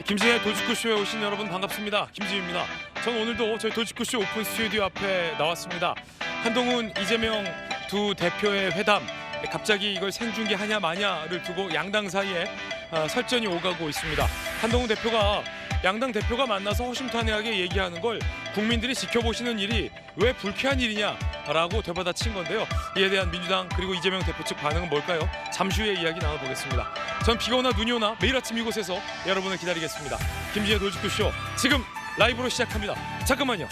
김지의 도지코쇼에 오신 여러분 반갑습니다. 김지입니다. 전 오늘도 저희 도지코쇼 오픈 스튜디오 앞에 나왔습니다. 한동훈, 이재명 두 대표의 회담, 갑자기 이걸 생중계하냐 마냐를 두고 양당 사이에 설전이 오가고 있습니다. 한동훈 대표가 양당 대표가 만나서 허심탄회하게 얘기하는 걸 국민들이 지켜보시는 일이 왜 불쾌한 일이냐라고 되받아친 건데요. 이에 대한 민주당 그리고 이재명 대표 측 반응은 뭘까요? 잠시 후에 이야기 나눠보겠습니다. 전 비가 오나 눈이 오나 매일 아침 이곳에서 여러분을 기다리겠습니다. 김지의 도지코쇼 지금 라이브로 시작합니다. 잠깐만요.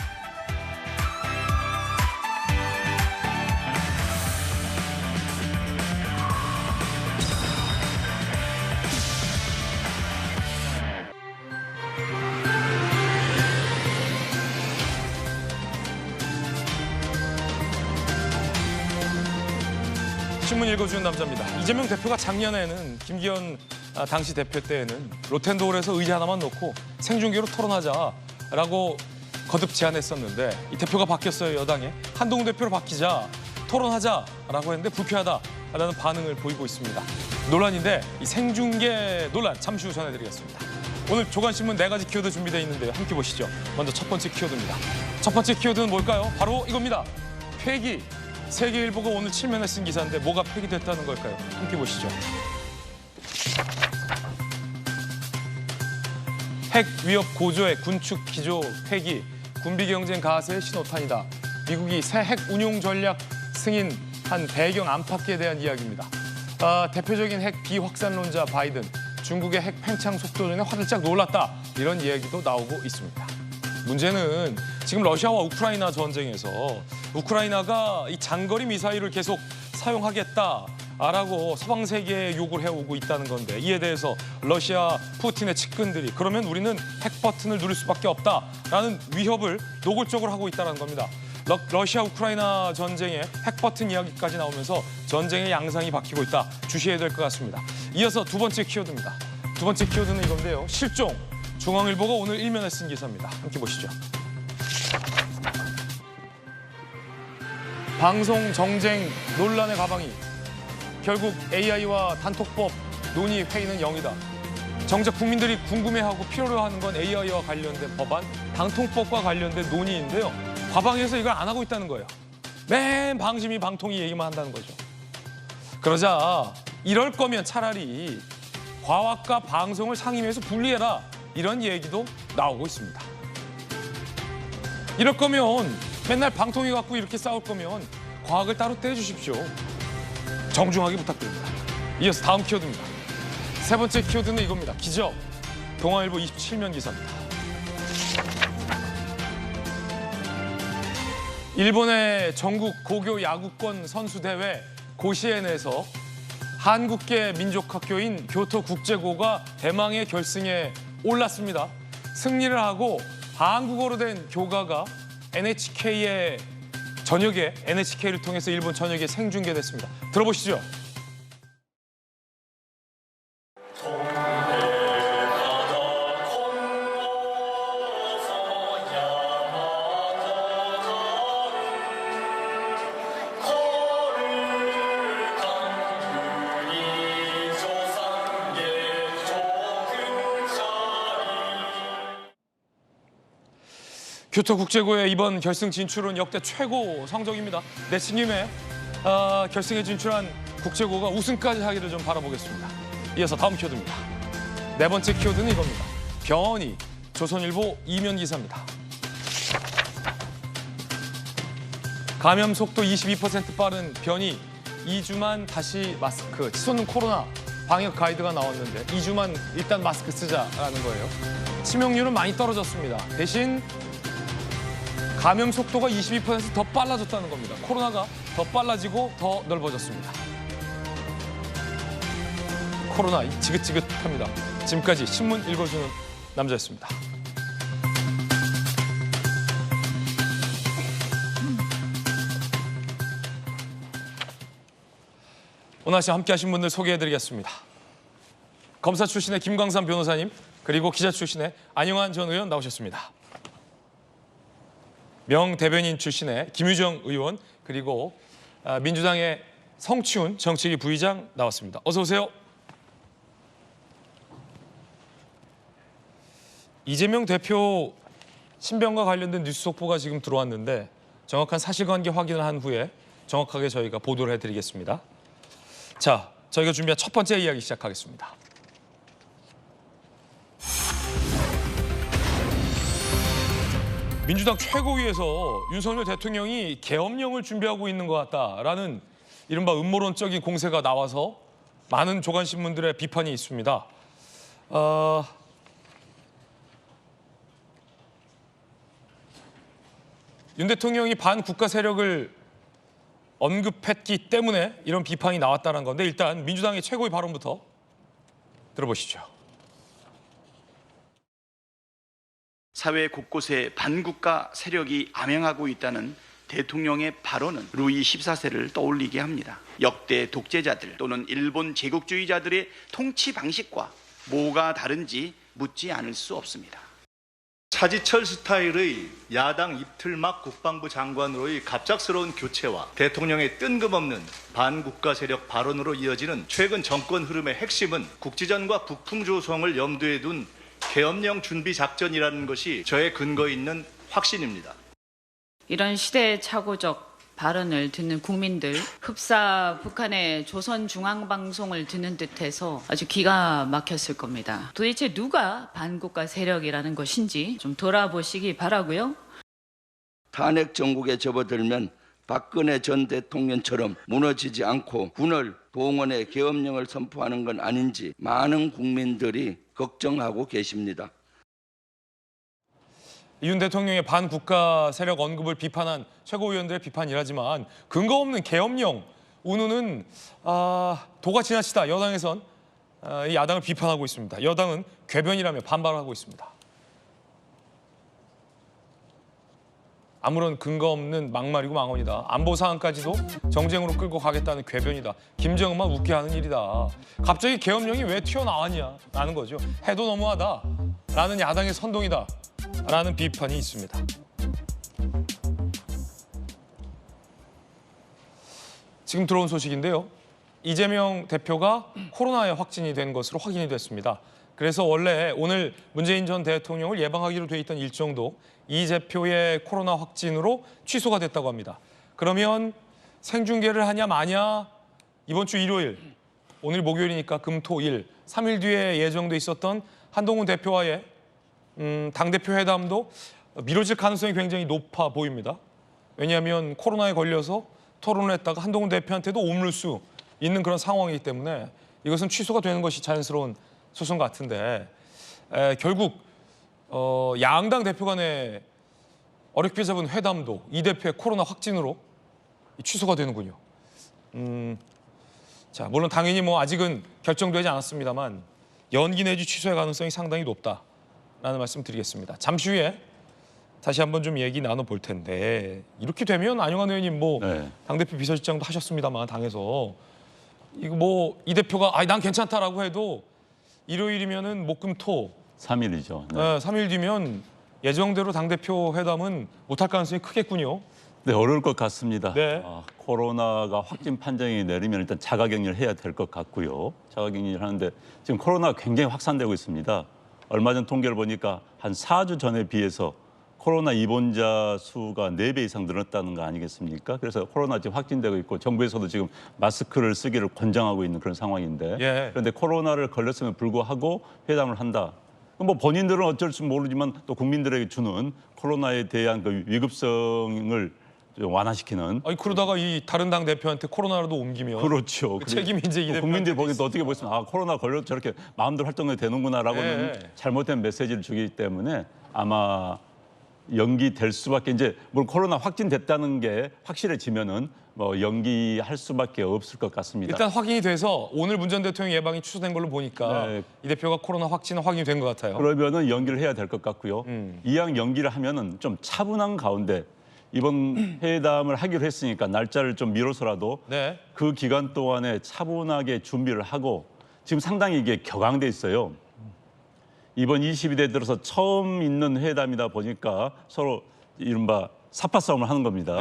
신문 읽어주는 남자입니다. 이재명 대표가 작년에는 김기현 당시 대표 때에는 로텐도홀에서 의자 하나만 놓고 생중계로 토론하자라고 거듭 제안했었는데 이 대표가 바뀌었어요. 여당에. 한동훈 대표로 바뀌자 토론하자라고 했는데 불쾌하다라는 반응을 보이고 있습니다. 논란인데 이 생중계 논란 잠시 후 전해드리겠습니다. 오늘 조간신문 4가지 키워드 준비되어 있는데요. 함께 보시죠. 먼저 첫 번째 키워드입니다. 첫 번째 키워드는 뭘까요? 바로 이겁니다. 폐기. 세계일보가 오늘 칠면에 쓴 기사인데 뭐가 폐기됐다는 걸까요? 함께 보시죠. 핵 위협 고조의 군축 기조 폐기, 군비 경쟁 가세의 신호탄이다. 미국이 새 핵 운용 전략 승인한 배경 안팎에 대한 이야기입니다. 대표적인 핵 비확산론자 바이든, 중국의 핵 팽창 속도전에 화들짝 놀랐다. 이런 이야기도 나오고 있습니다. 문제는 지금 러시아와 우크라이나 전쟁에서 우크라이나가 이 장거리 미사일을 계속 사용하겠다라고 서방 세계에 요구를 해오고 있다는 건데 이에 대해서 러시아 푸틴의 측근들이 그러면 우리는 핵 버튼을 누릴 수밖에 없다라는 위협을 노골적으로 하고 있다는 겁니다. 러시아 우크라이나 전쟁의 핵 버튼 이야기까지 나오면서 전쟁의 양상이 바뀌고 있다. 주시해야 될 것 같습니다. 이어서 두 번째 키워드입니다. 두 번째 키워드는 이건데요. 실종. 중앙일보가 오늘 일면에 쓴 기사입니다. 함께 보시죠. 방송 정쟁 논란의 가방이 결국 AI와 단톡법 논의 회의는 0이다. 정작 국민들이 궁금해하고 필요로 하는 건 AI와 관련된 법안, 방통법과 관련된 논의인데요. 과방에서 이걸 안 하고 있다는 거예요. 맨 방심이 방통위 얘기만 한다는 거죠. 그러자 이럴 거면 차라리 과학과 방송을 상임위에서 분리해라. 이런 얘기도 나오고 있습니다. 이럴 거면 맨날 방통위 갖고 이렇게 싸울 거면 과학을 따로 떼주십시오. 정중하게 부탁드립니다. 이어서 다음 키워드입니다. 세 번째 키워드는 이겁니다. 기적. 동아일보 27면 기사입니다. 일본의 전국 고교 야구권 선수대회 고시엔에서 한국계 민족학교인 교토국제고가 대망의 결승에 올랐습니다. 승리를 하고 한국어로 된 교가가 NHK의 저녁에 NHK를 통해서 일본 저녁에 생중계됐습니다. 들어보시죠. 교토국제고의 이번 결승 진출은 역대 최고 성적입니다. 내친 김에 결승에 진출한 국제고가 우승까지 하기를 좀 바라보겠습니다. 이어서 다음 키워드입니다. 네 번째 키워드는 이겁니다. 변이. 조선일보 2면 기사입니다. 감염 속도 22% 빠른 변이. 2주만 다시 마스크. 치솟는 코로나 방역 가이드가 나왔는데 2주만 일단 마스크 쓰자라는 거예요. 치명률은 많이 떨어졌습니다. 대신 감염 속도가 22% 더 빨라졌다는 겁니다. 코로나가 더 빨라지고 더 넓어졌습니다. 코로나 지긋지긋합니다. 지금까지 신문 읽어주는 남자였습니다. 오늘 아침 함께하신 분들 소개해드리겠습니다. 검사 출신의 김광삼 변호사님 그리고 기자 출신의 안영환 전 의원 나오셨습니다. 명대변인 출신의 김유정 의원 그리고 민주당의 성치훈 정치위 부의장 나왔습니다. 어서 오세요. 이재명 대표 신병과 관련된 뉴스 속보가 지금 들어왔는데 정확한 사실관계 확인을 한 후에 정확하게 저희가 보도를 해드리겠습니다. 자, 저희가 준비한 첫 번째 이야기 시작하겠습니다. 민주당 최고위에서 윤석열 대통령이 계엄령을 준비하고 있는 것 같다라는 이른바 음모론적인 공세가 나와서 많은 조간신문들의 비판이 있습니다. 윤 대통령이 반국가 세력을 언급했기 때문에 이런 비판이 나왔다는 건데 일단 민주당의 최고위 발언부터 들어보시죠. 사회 곳곳에 반국가 세력이 암행하고 있다는 대통령의 발언은 루이 14세를 떠올리게 합니다. 역대 독재자들 또는 일본 제국주의자들의 통치 방식과 뭐가 다른지 묻지 않을 수 없습니다. 차지철 스타일의 야당 이틀막 국방부 장관으로의 갑작스러운 교체와 대통령의 뜬금없는 반국가 세력 발언으로 이어지는 최근 정권 흐름의 핵심은 국지전과 북풍 조성을 염두에 둔 계엄령 준비 작전이라는 것이 저의 근거 있는 확신입니다. 이런 시대착오적 발언을 듣는 국민들, 흡사 북한의 조선중앙방송을 듣는 듯해서 아주 기가 막혔을 겁니다. 도대체 누가 반국가 세력이라는 것인지 좀 돌아보시기 바라고요. 탄핵 정국에 접어들면 박근혜 전 대통령처럼 무너지지 않고 군을 동원해 계엄령을 선포하는 건 아닌지 많은 국민들이 걱정하고 계십니다. 윤 대통령의 반국가 세력 언급을 비판한 최고위원들의 비판이라지만 근거 없는 계엄령 운운은 도가 지나치다. 여당에선 이 야당을 비판하고 있습니다. 여당은 궤변이라며 반발하고 있습니다. 아무런 근거 없는 막말이고 망언이다. 안보 사안까지도 정쟁으로 끌고 가겠다는 궤변이다. 김정은만 웃게 하는 일이다. 갑자기 계엄령이 왜 튀어나왔냐라는 거죠. 해도 너무하다. 라는 야당의 선동이다. 라는 비판이 있습니다. 지금 들어온 소식인데요. 이재명 대표가 코로나에 확진이 된 것으로 확인이 됐습니다. 그래서 원래 오늘 문재인 전 대통령을 예방하기로 돼 있던 일정도 이 대표의 코로나 확진으로 취소가 됐다고 합니다. 그러면 생중계를 하냐 마냐 이번 주 일요일, 오늘 목요일이니까 금, 토, 일, 3일 뒤에 예정돼 있었던 한동훈 대표와의 당대표 회담도 미뤄질 가능성이 굉장히 높아 보입니다. 왜냐하면 코로나에 걸려서 토론을 했다가 한동훈 대표한테도 옮을 수 있는 그런 상황이기 때문에 이것은 취소가 되는 것이 자연스러운 소송 같은데 결국 양당 대표 간의 어렵게 잡은 회담도 이 대표의 코로나 확진으로 취소가 되는군요. 자, 물론 당연히 아직은 결정되지 않았습니다만 연기 내지 취소의 가능성이 상당히 높다라는 말씀 드리겠습니다. 잠시 후에 다시 한번 좀 얘기 나눠볼 텐데 이렇게 되면 안영환 의원님 당대표 비서실장도 하셨습니다만 당에서 이거 이 대표가 난 괜찮다라고 해도 일요일이면은 목금토 3일이죠. 네. 3일 뒤면 예정대로 당대표 회담은 못할 가능성이 크겠군요. 네, 어려울 것 같습니다. 네. 코로나가 확진 판정이 내리면 일단 자가격리를 해야 될 것 같고요. 자가격리를 하는데 지금 코로나가 굉장히 확산되고 있습니다. 얼마 전 통계를 보니까 한 4주 전에 비해서 코로나 입원자 수가 4배 이상 늘었다는 거 아니겠습니까? 그래서 코로나 지금 확진되고 있고 정부에서도 지금 마스크를 쓰기를 권장하고 있는 그런 상황인데 그런데 코로나를 걸렸음에도 불구하고 회담을 한다. 본인들은 어쩔 줄 모르지만 또 국민들에게 주는 코로나에 대한 그 위급성을 좀 완화시키는. 그러다가 이 다른 당 대표한테 코로나라도 옮기면 그렇죠. 책임이 이제 이 대표 국민들이 보기에도 어떻게 보겠습니까? 코로나 걸려도 저렇게 마음대로 활동이 되는구나라고는 잘못된 메시지를 주기 때문에 아마 연기될 수밖에 이제 코로나 확진됐다는 게 확실해지면은 연기할 수밖에 없을 것 같습니다. 일단 확인이 돼서 오늘 문 전 대통령 예방이 취소된 걸로 보니까 이 대표가 코로나 확진은 확인이 된 것 같아요. 그러면은 연기를 해야 될 것 같고요. 이왕 연기를 하면은 좀 차분한 가운데 이번 회담을 하기로 했으니까 날짜를 좀 미뤄서라도 그 기간 동안에 차분하게 준비를 하고 지금 상당히 이게 격앙돼 있어요. 이번 22대 들어서 처음 있는 회담이다 보니까 서로 이른바 사파 싸움을 하는 겁니다.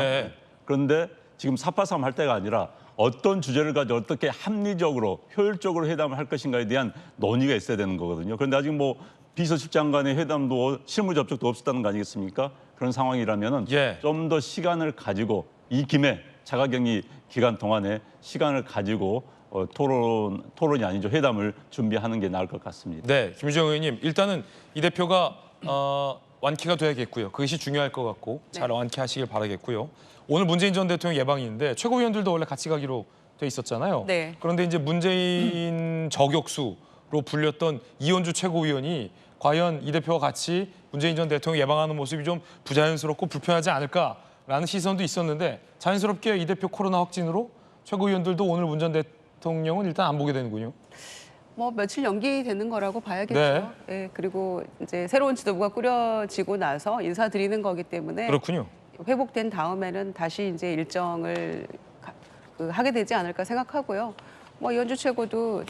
그런데 지금 사파 싸움 할 때가 아니라 어떤 주제를 가지고 어떻게 합리적으로 효율적으로 회담을 할 것인가에 대한 논의가 있어야 되는 거거든요. 그런데 아직 뭐 비서실장 간의 회담도 실무 접촉도 없었다는 거 아니겠습니까? 그런 상황이라면은 예. 좀 더 시간을 가지고 이 김에 자가격리 기간 동안에 시간을 가지고 토론이 아니죠. 회담을 준비하는 게 나을 것 같습니다. 네, 김유정 의원님, 일단은 이 대표가 완쾌가 돼야겠고요. 그것이 중요할 것 같고 잘 완쾌하시길 바라겠고요. 오늘 문재인 전 대통령 예방인데 최고위원들도 원래 같이 가기로 돼 있었잖아요. 네. 그런데 이제 문재인 저격수로 불렸던 이현주 최고위원이 과연 이 대표와 같이 문재인 전 대통령 예방하는 모습이 좀 부자연스럽고 불편하지 않을까라는 시선도 있었는데 자연스럽게 이 대표 코로나 확진으로 최고위원들도 오늘 문 전 대통령은 일단 안 보게 되는군요. 뭐 며칠 연기되는 거라고 봐야겠죠. 네. 예, 그리고 이제 새로운 지도부가 꾸려지고 나서 인사드리는 거기 때문에 그렇군요. 회복된 다음에는 다시 이제 일정을 하게 되지 않을까 생각하고요. 뭐 이현주 최고도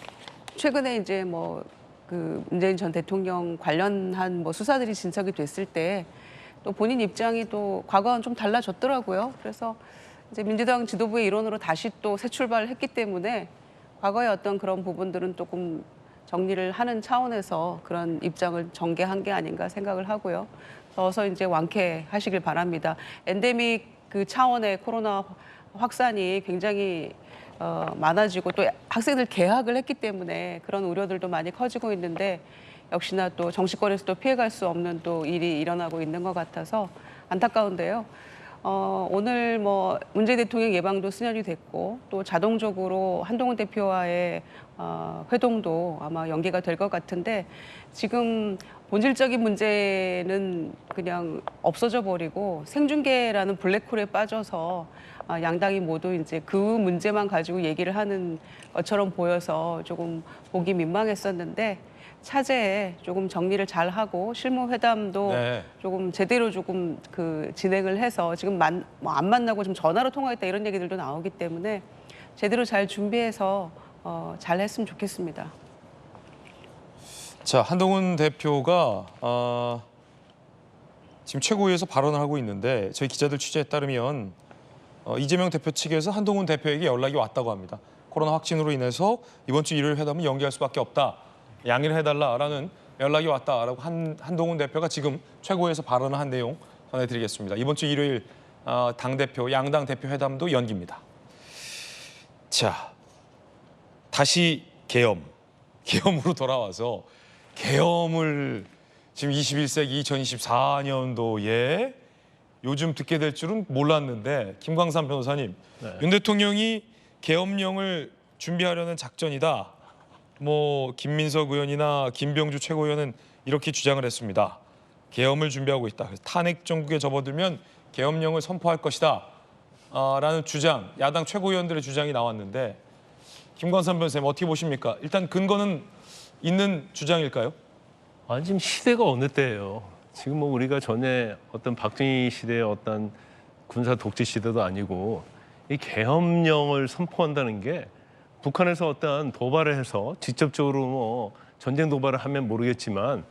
최근에 이제 뭐 그 문재인 전 대통령 관련한 뭐 수사들이 진척이 됐을 때 또 본인 입장이 또 과거와는 좀 달라졌더라고요. 그래서 이제 민주당 지도부의 일원으로 다시 또 새 출발을 했기 때문에 과거의 어떤 그런 부분들은 조금 정리를 하는 차원에서 그런 입장을 전개한 게 아닌가 생각을 하고요. 어서 이제 완쾌하시길 바랍니다. 엔데믹 그 차원의 코로나 확산이 굉장히 많아지고 또 학생들 개학을 했기 때문에 그런 우려들도 많이 커지고 있는데 역시나 또 정치권에서도 피해갈 수 없는 또 일이 일어나고 있는 것 같아서 안타까운데요. 오늘 뭐 문재인 대통령 예방도 수년이 됐고 또 자동적으로 한동훈 대표와의 회동도 아마 연기가 될 것 같은데 지금 본질적인 문제는 그냥 없어져 버리고 생중계라는 블랙홀에 빠져서 양당이 모두 이제 그 문제만 가지고 얘기를 하는 것처럼 보여서 조금 보기 민망했었는데 차제에 조금 정리를 잘 하고 실무 회담도 네. 조금 제대로 조금 그 진행을 해서 지금 안 만나고 좀 전화로 통화했다 이런 얘기들도 나오기 때문에 제대로 잘 준비해서 잘 했으면 좋겠습니다. 자, 한동훈 대표가 지금 최고위에서 발언을 하고 있는데 저희 기자들 취재에 따르면 이재명 대표 측에서 한동훈 대표에게 연락이 왔다고 합니다. 코로나 확진으로 인해서 이번 주 일요일 회담은 연기할 수밖에 없다. 양해를 해달라라는 연락이 왔다라고 한동훈 대표가 지금 최고위에서 발언을 한 내용 전해드리겠습니다. 이번 주 일요일 당대표, 양당 대표 회담도 연기입니다. 자, 다시 계엄으로 돌아와서 계엄을 지금 21세기 2024년도에 요즘 듣게 될 줄은 몰랐는데 김광삼 변호사님, 윤 대통령이 계엄령을 준비하려는 작전이다. 뭐 김민석 의원이나 김병주 최고위원은 이렇게 주장을 했습니다. 계엄을 준비하고 있다. 그래서 탄핵 정국에 접어들면 계엄령을 선포할 것이다. 라는 주장, 야당 최고위원들의 주장이 나왔는데 김광삼 변호사님 어떻게 보십니까? 일단 근거는 있는 주장일까요? 아니 지금 시대가 어느 때예요. 지금 뭐 우리가 전에 어떤 박정희 시대의 어떤 군사 독재 시대도 아니고 이 계엄령을 선포한다는 게 북한에서 어떠한 도발을 해서 직접적으로 뭐 전쟁 도발을 하면 모르겠지만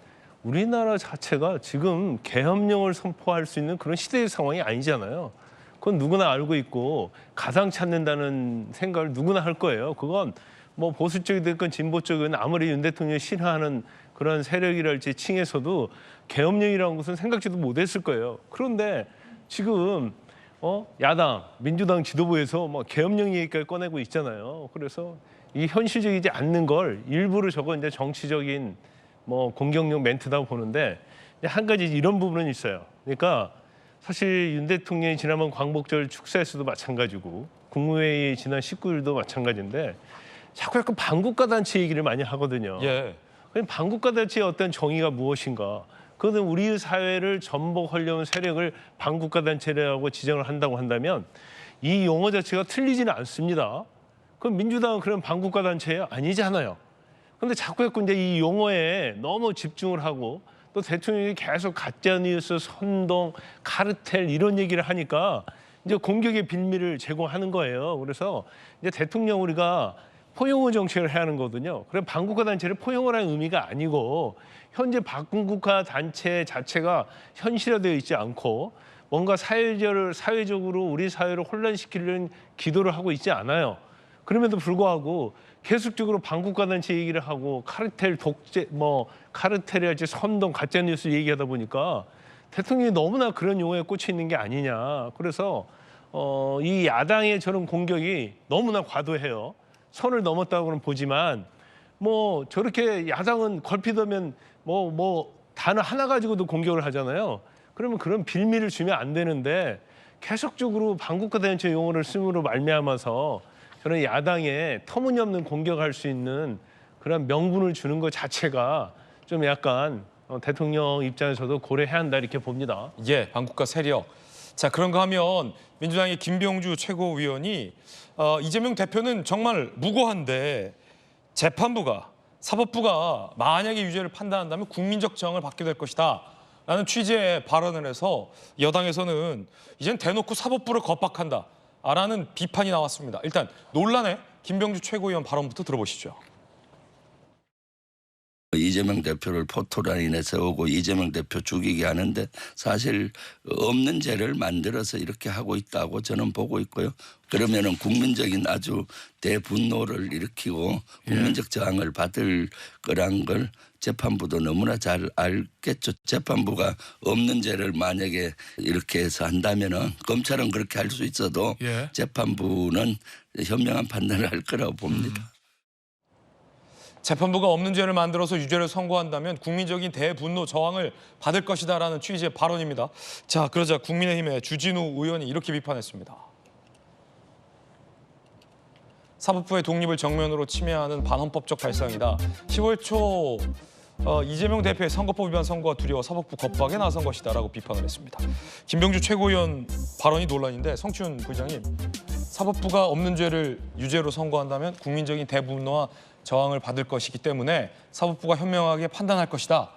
우리나라 자체가 지금 계엄령을 선포할 수 있는 그런 시대의 상황이 아니잖아요. 그건 누구나 알고 있고 가상 찾는다는 생각을 누구나 할 거예요. 그건 뭐 보수 쪽이 됐건 진보 쪽은 아무리 윤 대통령이 싫어하는 그런 세력이랄지 층에서도 계엄령이라는 것은 생각지도 못했을 거예요. 그런데 지금 야당, 민주당 지도부에서 뭐 계엄령 얘기까지 꺼내고 있잖아요. 그래서 이 현실적이지 않는 걸 일부러 저거 이제 정치적인 뭐 공격용 멘트다 보는데 한 가지 이런 부분은 있어요. 그러니까 사실 윤 대통령이 지난번 광복절 축사에서도 마찬가지고 국무회의 지난 19일도 마찬가지인데 자꾸 약간 반국가 단체 얘기를 많이 하거든요. 예. 반국가 단체의 어떤 정의가 무엇인가? 그거는 우리 사회를 전복하려는 세력을 반국가 단체라고 지정을 한다고 한다면 이 용어 자체가 틀리지는 않습니다. 그럼 민주당은 그런 반국가 단체예요? 아니잖아요. 그런데 자꾸 이제 이 용어에 너무 집중을 하고 또 대통령이 계속 가짜뉴스, 선동, 카르텔 이런 얘기를 하니까 이제 공격의 빌미를 제공하는 거예요. 그래서 이제 대통령 우리가 포용의 정책을 해야 하는 거거든요. 그럼 반국가 단체를 포용을 하는 의미가 아니고 현재 반국가 단체 자체가 현실화되어 있지 않고 뭔가 사회적으로 우리 사회를 혼란시키려는 기도를 하고 있지 않아요. 그럼에도 불구하고 계속적으로 반국가단체 얘기를 하고 카르텔 독재, 카르텔이랄지 선동, 가짜뉴스 얘기하다 보니까 대통령이 너무나 그런 용어에 꽂혀 있는 게 아니냐. 그래서 이 야당의 저런 공격이 너무나 과도해요. 선을 넘었다고는 보지만 저렇게 야당은 걸핏하면 단어 하나 가지고도 공격을 하잖아요. 그러면 그런 빌미를 주면 안 되는데 계속적으로 반국가단체 용어를 쓰므로 말미암아서 저는 야당에 터무니없는 공격할 수 있는 그런 명분을 주는 것 자체가 좀 약간 대통령 입장에서도 고려해야 한다 이렇게 봅니다. 예, 반국가 세력. 자, 그런가 하면 민주당의 김병주 최고위원이 이재명 대표는 정말 무고한데 재판부가 사법부가 만약에 유죄를 판단한다면 국민적 저항을 받게 될 것이다 라는 취지의 발언을 해서 여당에서는 이젠 대놓고 사법부를 겁박한다 라는 비판이 나왔습니다. 일단 논란의 김병주 최고위원 발언부터 들어보시죠. 이재명 대표를 포토라인에 세우고 이재명 대표 죽이게 하는데 사실 없는 죄를 만들어서 이렇게 하고 있다고 저는 보고 있고요. 그러면은 국민적인 아주 대분노를 일으키고 국민적 저항을 받을 거란 걸 재판부도 너무나 잘 알겠죠. 재판부가 없는 죄를 만약에 이렇게 해서 한다면은 검찰은 그렇게 할 수 있어도 재판부는 현명한 판단을 할 거라고 봅니다. 재판부가 없는 죄를 만들어서 유죄를 선고한다면 국민적인 대분노 저항을 받을 것이다라는 취지의 발언입니다. 자, 그러자 국민의힘의 주진우 의원이 이렇게 비판했습니다. 사법부의 독립을 정면으로 침해하는 반헌법적 발상이다. 10월 초 이재명 대표의 선거법 위반 선고가 두려워 사법부 겁박에 나선 것이다라고 비판을 했습니다. 김병주 최고위원 발언이 논란인데 성춘 부의장님, 사법부가 없는 죄를 유죄로 선고한다면 국민적인 대분노와 저항을 받을 것이기 때문에 사법부가 현명하게 판단할 것이다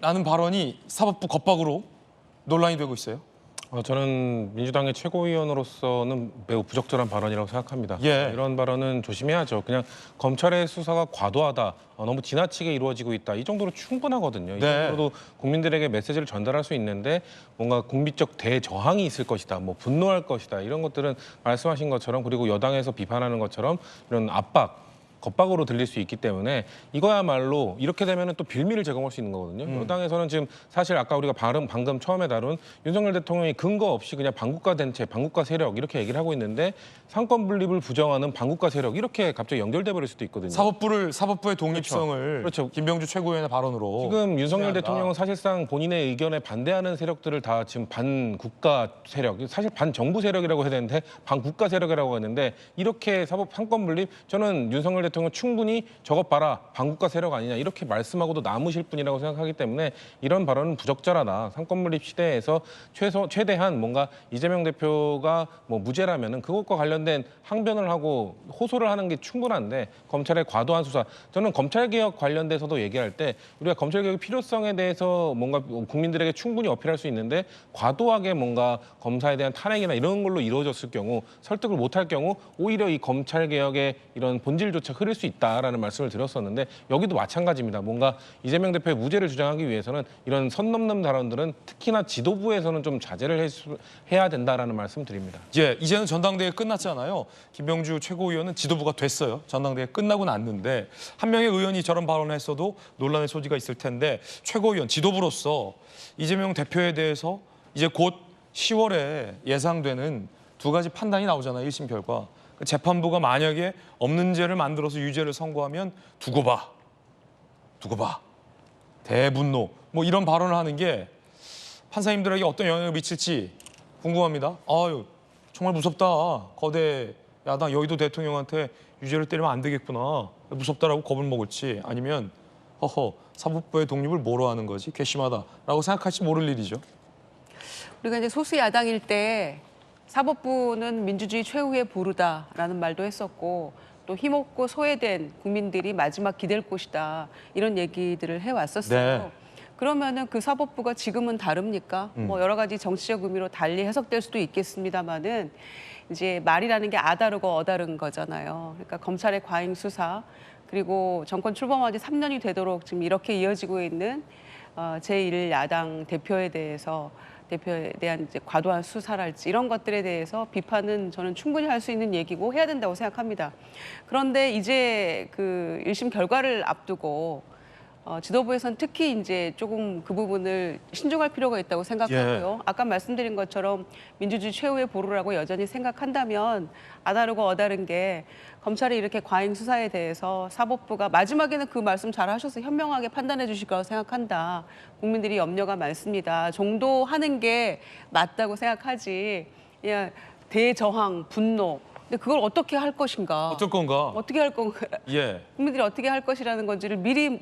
라는 발언이 사법부 겁박으로 논란이 되고 있어요. 저는 민주당의 최고위원으로서는 매우 부적절한 발언이라고 생각합니다. 예. 이런 발언은 조심해야죠. 그냥 검찰의 수사가 과도하다, 너무 지나치게 이루어지고 있다, 이 정도로 충분하거든요. 이 네. 정도로도 국민들에게 메시지를 전달할 수 있는데 뭔가 국민적 대저항이 있을 것이다, 분노할 것이다, 이런 것들은 말씀하신 것처럼, 그리고 여당에서 비판하는 것처럼 이런 압박, 겁박으로 들릴 수 있기 때문에 이거야말로 이렇게 되면 또 빌미를 제공할 수 있는 거거든요. 여당에서는 지금 사실 아까 우리가 방금 처음에 다룬 윤석열 대통령이 근거 없이 그냥 반국가 단체, 반국가 세력 이렇게 얘기를 하고 있는데 상권 분립을 부정하는 반국가 세력 이렇게 갑자기 연결돼 버릴 수도 있거든요. 사법부의 독립성을 그렇죠. 김병주 최고위원의 발언으로 지금 윤석열 침해한다. 대통령은 사실상 본인의 의견에 반대하는 세력들을 다 지금 반국가 세력, 사실 반정부 세력이라고 해야 되는데 반국가 세력이라고 하는데, 이렇게 사법 상권 분립, 저는 윤석열 대통령 충분히 저것 봐라 반국가 세력 아니냐 이렇게 말씀하고도 남으실 분이라고 생각하기 때문에 이런 발언은 부적절하다. 상권 분립 시대에서 최대한 뭔가 이재명 대표가 무죄라면은 그것과 관련된 항변을 하고 호소를 하는 게 충분한데, 검찰의 과도한 수사, 저는 검찰개혁 관련돼서도 얘기할 때 우리가 검찰개혁의 필요성에 대해서 뭔가 국민들에게 충분히 어필할 수 있는데 과도하게 뭔가 검사에 대한 탄핵이나 이런 걸로 이루어졌을 경우, 설득을 못할 경우 오히려 이 검찰개혁의 이런 본질조차 흐를 수 있다라는 말씀을 드렸었는데, 여기도 마찬가지입니다. 뭔가 이재명 대표의 무죄를 주장하기 위해서는 이런 선 넘는 발언들은 특히나 지도부에서는 좀 자제를 해야 된다라는 말씀 드립니다. 예, 이제는 전당대회 끝났잖아요. 김병주 최고위원은 지도부가 됐어요. 전당대회 끝나고 났는데 한 명의 의원이 저런 발언을 했어도 논란의 소지가 있을 텐데, 최고위원 지도부로서 이재명 대표에 대해서 이제 곧 10월에 예상되는 두 가지 판단이 나오잖아요. 1심 결과. 재판부가 만약에 없는 죄를 만들어서 유죄를 선고하면 두고 봐. 대분노. 이런 발언을 하는 게 판사님들에게 어떤 영향을 미칠지 궁금합니다. 아유, 정말 무섭다. 거대 야당 여의도 대통령한테 유죄를 때리면 안 되겠구나. 무섭다라고 겁을 먹을지, 아니면 사법부의 독립을 뭐로 하는 거지? 괘씸하다라고 생각할지 모를 일이죠. 우리가 이제 소수 야당일 때 사법부는 민주주의 최후의 보루다라는 말도 했었고, 또 힘없고 소외된 국민들이 마지막 기댈 곳이다, 이런 얘기들을 해왔었어요. 네. 그러면은 그 사법부가 지금은 다릅니까? 여러 가지 정치적 의미로 달리 해석될 수도 있겠습니다만은 이제 말이라는 게 아다르고 어다른 거잖아요. 그러니까 검찰의 과잉 수사, 그리고 정권 출범한 지 3년이 되도록 지금 이렇게 이어지고 있는 제1야당 대표에 대해서 대표에 대한 이제 과도한 수사랄지 이런 것들에 대해서 비판은 저는 충분히 할 수 있는 얘기고 해야 된다고 생각합니다. 그런데 이제 그 1심 결과를 앞두고 지도부에서는 특히 이제 조금 그 부분을 신중할 필요가 있다고 생각하고요. 아까 말씀드린 것처럼 민주주의 최후의 보루라고 여전히 생각한다면 아다르고 어다른 게 검찰이 이렇게 과잉 수사에 대해서 사법부가 마지막에는 그 말씀 잘 하셔서 현명하게 판단해 주실 거라고 생각한다. 국민들이 염려가 많습니다. 정도하는 게 맞다고 생각하지. 그냥 대저항, 분노. 근데 그걸 어떻게 할 것인가? 어쩔 건가? 어떻게 할 건가? 예. 국민들이 어떻게 할 것이라는 건지를 미리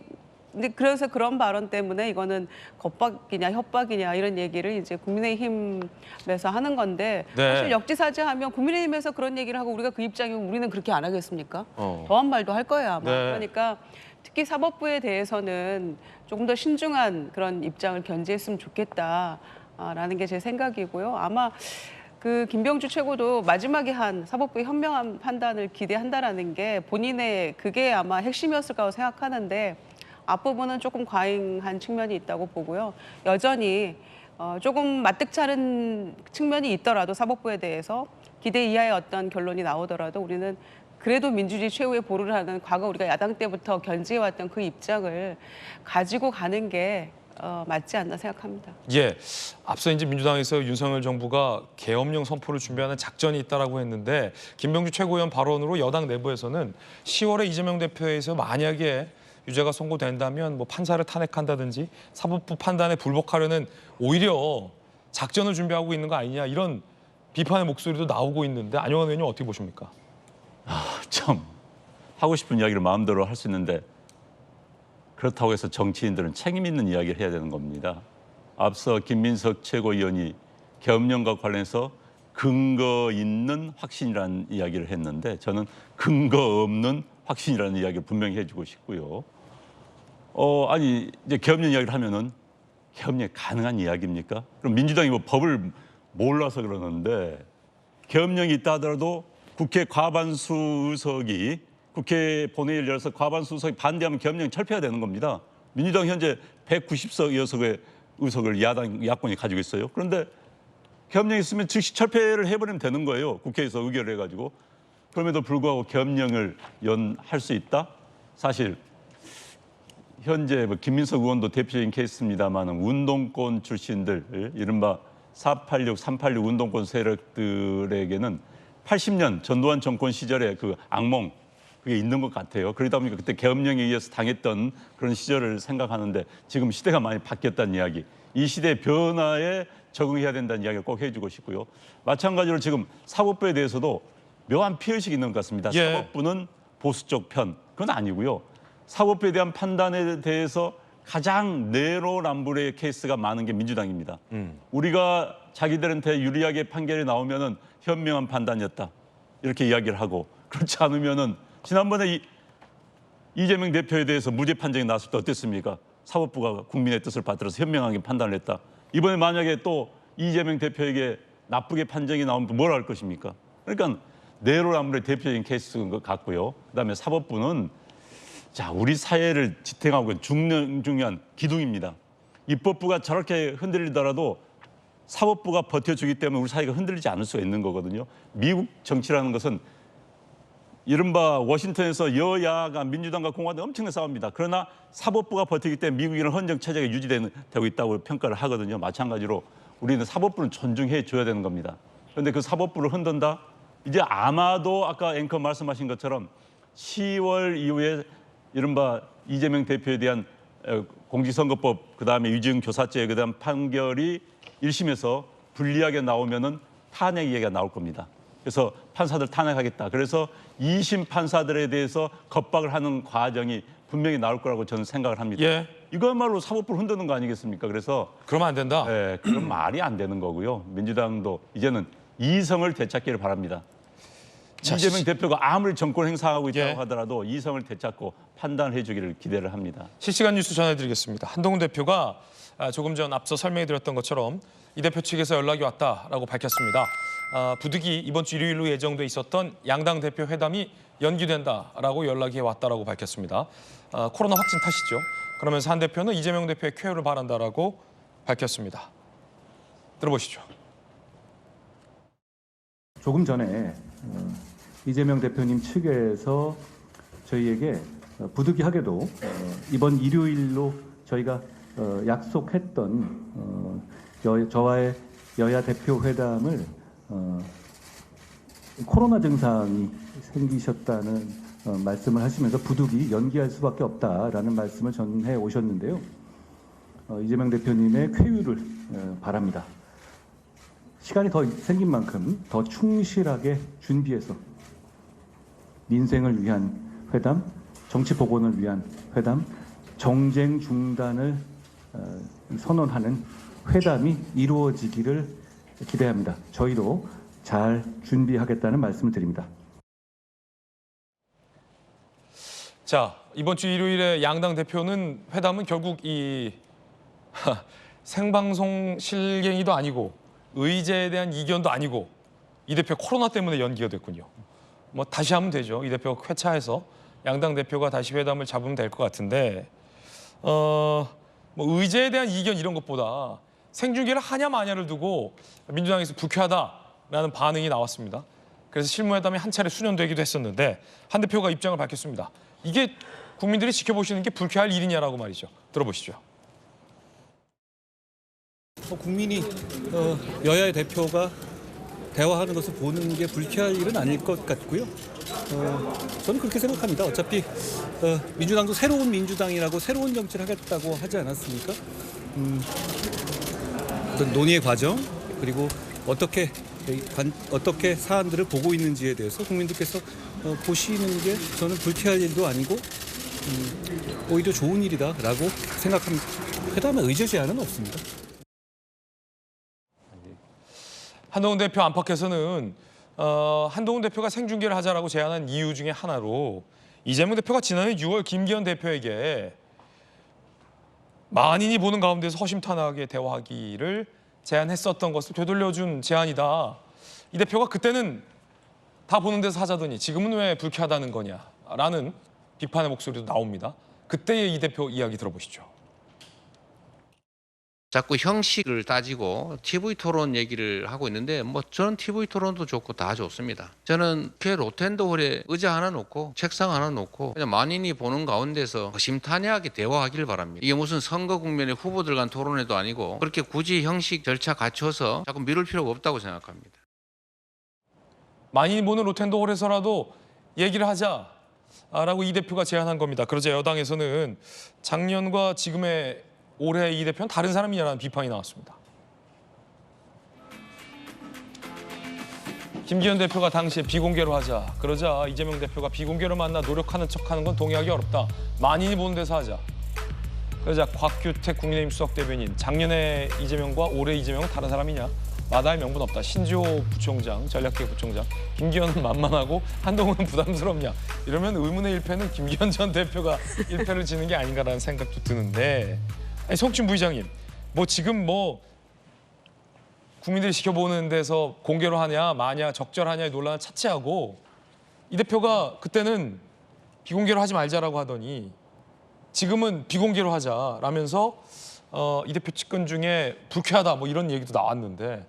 근데 그래서 그런 발언 때문에 이거는 겁박이냐 협박이냐 이런 얘기를 이제 국민의힘에서 하는 건데 네. 사실 역지사지하면 국민의힘에서 그런 얘기를 하고 우리가 그 입장이면 우리는 그렇게 안 하겠습니까? 더한 말도 할 거예요 아마. 네. 그러니까 특히 사법부에 대해서는 조금 더 신중한 그런 입장을 견지했으면 좋겠다라는 게 제 생각이고요. 아마 그 김병주 최고도 마지막에 한 사법부의 현명한 판단을 기대한다라는 게 본인의 그게 아마 핵심이었을 거라고 생각하는데 앞부분은 조금 과잉한 측면이 있다고 보고요. 여전히 조금 마뜩찮은 측면이 있더라도 사법부에 대해서 기대 이하의 어떤 결론이 나오더라도 우리는 그래도 민주주의 최후의 보루를 하는 과거 우리가 야당 때부터 견지해왔던 그 입장을 가지고 가는 게 맞지 않나 생각합니다. 예, 앞서 이제 민주당에서 윤석열 정부가 계엄령 선포를 준비하는 작전이 있다라고 했는데 김병주 최고위원 발언으로 여당 내부에서는 10월에 이재명 대표에서 만약에 유죄가 선고된다면 뭐 판사를 탄핵한다든지 사법부 판단에 불복하려는 오히려 작전을 준비하고 있는 거 아니냐 이런 비판의 목소리도 나오고 있는데 안영환 의원님 어떻게 보십니까? 참 하고 싶은 이야기를 마음대로 할 수 있는데 그렇다고 해서 정치인들은 책임 있는 이야기를 해야 되는 겁니다. 앞서 김민석 최고위원이 계엄령과 관련해서 근거 있는 확신이라는 이야기를 했는데 저는 근거 없는 확신이라는 이야기를 분명히 해주고 싶고요. 아니 이제 계엄령 이야기를 하면은 계엄령이 가능한 이야기입니까? 그럼 민주당이 뭐 법을 몰라서 그러는데 계엄령이 있다 하더라도 국회 과반수 의석이 국회 본회의를 열어서 과반수 의석이 반대하면 계엄령이 철폐가 되는 겁니다. 민주당 현재 190석 의석을 야권이 가지고 있어요. 그런데 계엄령이 있으면 즉시 철폐를 해버리면 되는 거예요. 국회에서 의결을 해가지고. 그럼에도 불구하고 계엄령을 할 수 있다? 사실 현재 김민석 의원도 대표적인 케이스입니다만 운동권 출신들 이른바 486, 386 운동권 세력들에게는 80년 전두환 정권 시절의 그 악몽 그게 있는 것 같아요. 그러다 보니까 그때 계엄령에 의해서 당했던 그런 시절을 생각하는데 지금 시대가 많이 바뀌었다는 이야기. 이 시대의 변화에 적응해야 된다는 이야기를 꼭 해주고 싶고요. 마찬가지로 지금 사법부에 대해서도 묘한 피의식이 있는 것 같습니다. 예. 사법부는 보수 쪽 편. 그건 아니고요. 사법부에 대한 판단에 대해서 가장 내로남불의 케이스가 많은 게 민주당입니다. 우리가 자기들한테 유리하게 판결이 나오면은 현명한 판단이었다. 이렇게 이야기를 하고 그렇지 않으면은 지난번에 이재명 대표에 대해서 무죄 판정이 나왔을 때 어땠습니까? 사법부가 국민의 뜻을 받들어서 현명하게 판단을 했다. 이번에 만약에 또 이재명 대표에게 나쁘게 판정이 나오면 뭘 할 것입니까? 그러니까 내로남불의 대표적인 케이스인 것 같고요. 그다음에 사법부는 자 우리 사회를 지탱하고 있는 중요한 기둥입니다. 입법부가 저렇게 흔들리더라도 사법부가 버텨주기 때문에 우리 사회가 흔들리지 않을 수가 있는 거거든요. 미국 정치라는 것은 이른바 워싱턴에서 여야가 민주당과 공화당 엄청나게 싸웁니다. 그러나 사법부가 버티기 때문에 미국이는 헌정 체제가 유지되고 있다고 평가를 하거든요. 마찬가지로 우리는 사법부는 존중해 줘야 되는 겁니다. 그런데 그 사법부를 흔든다? 이제 아마도 아까 앵커 말씀하신 것처럼 10월 이후에 이른바 이재명 대표에 대한 공직선거법 그다음에 유증 교사죄에 대한 판결이 1심에서 불리하게 나오면은 탄핵 얘기가 나올 겁니다. 그래서 판사들 탄핵하겠다. 그래서 2심 판사들에 대해서 겁박을 하는 과정이 분명히 나올 거라고 저는 생각을 합니다. 예. 이거야말로 사법부를 흔드는 거 아니겠습니까? 그래서 그러면 안 된다. 네, 그런 말이 안 되는 거고요. 민주당도 이제는 이성을 되찾기를 바랍니다. 이재명 대표가 아무리 정권 행사하고 있다고 예. 하더라도 이성을 되찾고 판단해 주기를 기대를 합니다. 실시간 뉴스 전해드리겠습니다. 한동훈 대표가 조금 전 앞서 설명해드렸던 것처럼 이 대표 측에서 연락이 왔다라고 밝혔습니다. 부득이 이번 주 일요일로 예정돼 있었던 양당 대표 회담이 연기된다라고 연락이 왔다라고 밝혔습니다. 코로나 확진 탓이죠. 그러면서 한 대표는 이재명 대표의 쾌유를 바란다라고 밝혔습니다. 들어보시죠. 조금 전에 이재명 대표님 측에서 저희에게 부득이하게도 이번 일요일로 저희가 약속했던 저와의 여야 대표 회담을 코로나 증상이 생기셨다는 말씀을 하시면서 부득이 연기할 수밖에 없다라는 말씀을 전해 오셨는데요. 이재명 대표님의 쾌유를 바랍니다. 시간이 더 생긴 만큼 더 충실하게 준비해서 민생을 위한 회담, 정치 복원을 위한 회담, 정쟁 중단을 선언하는 회담이 이루어지기를 기대합니다. 저희도 잘 준비하겠다는 말씀을 드립니다. 자, 이번 주 일요일에 양당 대표는 회담은 결국 이 생방송 실갱이도 아니고 의제에 대한 이견도 아니고 이 대표 코로나 때문에 연기가 됐군요. 뭐 다시 하면 되죠. 이 대표가 회차해서 양당 대표가 다시 회담을 잡으면 될 것 같은데 뭐 의제에 대한 이견 이런 것보다 생중계를 하냐 마냐를 두고 민주당에서 불쾌하다라는 반응이 나왔습니다. 그래서 실무회담이 한 차례 수년되기도 했었는데 한 대표가 입장을 밝혔습니다. 이게 국민들이 지켜보시는 게 불쾌할 일이냐라고 말이죠. 들어보시죠. 국민이 여야의 대표가 대화하는 것을 보는 게 불쾌할 일은 아닐 것 같고요. 저는 그렇게 생각합니다. 어차피 민주당도 새로운 민주당이라고 새로운 정치를 하겠다고 하지 않았습니까? 어떤 논의의 과정 그리고 어떻게 사안들을 보고 있는지에 대해서 국민들께서 보시는 게 저는 불쾌할 일도 아니고 오히려 좋은 일이다라고 생각합니다. 회담의 의제 제한은 없습니다. 한동훈 대표 안팎에서는 한동훈 대표가 생중계를 하자라고 제안한 이유 중에 하나로 이재명 대표가 지난해 6월 김기현 대표에게 만인이 보는 가운데서 허심탄회하게 대화하기를 제안했었던 것을 되돌려준 제안이다. 이 대표가 그때는 다 보는 데서 하자더니 지금은 왜 불쾌하다는 거냐라는 비판의 목소리도 나옵니다. 그때의 이 대표 이야기 들어보시죠. 자꾸 형식을 따지고 TV 토론 얘기를 하고 있는데 뭐 저는 TV 토론도 좋고 다 좋습니다. 저는 그 로텐더홀에 의자 하나 놓고 책상 하나 놓고 그냥 만인이 보는 가운데서 심탄회하게 대화하기를 바랍니다. 이게 무슨 선거 국면의 후보들 간 토론회도 아니고 그렇게 굳이 형식 절차 갖춰서 자꾸 미룰 필요가 없다고 생각합니다. 만인이 보는 로텐더홀에서라도 얘기를 하자라고 이 대표가 제안한 겁니다. 그러자 여당에서는 작년과 지금의 올해 이 대표는 다른 사람이냐라는 비판이 나왔습니다. 김기현 대표가 당시에 비공개로 하자. 그러자 이재명 대표가 비공개로 만나 노력하는 척하는 건 동의하기 어렵다. 만인이 보는 데서 하자. 그러자 곽규택 국민의힘 수석대변인 작년에 이재명과 올해 이재명은 다른 사람이냐. 마다할 명분 없다. 신지호 부총장, 전략기획 부총장. 김기현은 만만하고 한동훈은 부담스럽냐. 이러면 의문의 일패는 김기현 전 대표가 일패를 지는 게 아닌가라는 생각도 드는데 아니, 성춘 부의장님, 뭐 지금 뭐 국민들이 지켜보는 데서 공개로 하냐 마냐 적절하냐의 논란을 차치하고 이 대표가 그때는 비공개로 하지 말자라고 하더니 지금은 비공개로 하자라면서 이 대표 측근 중에 불쾌하다 뭐 이런 얘기도 나왔는데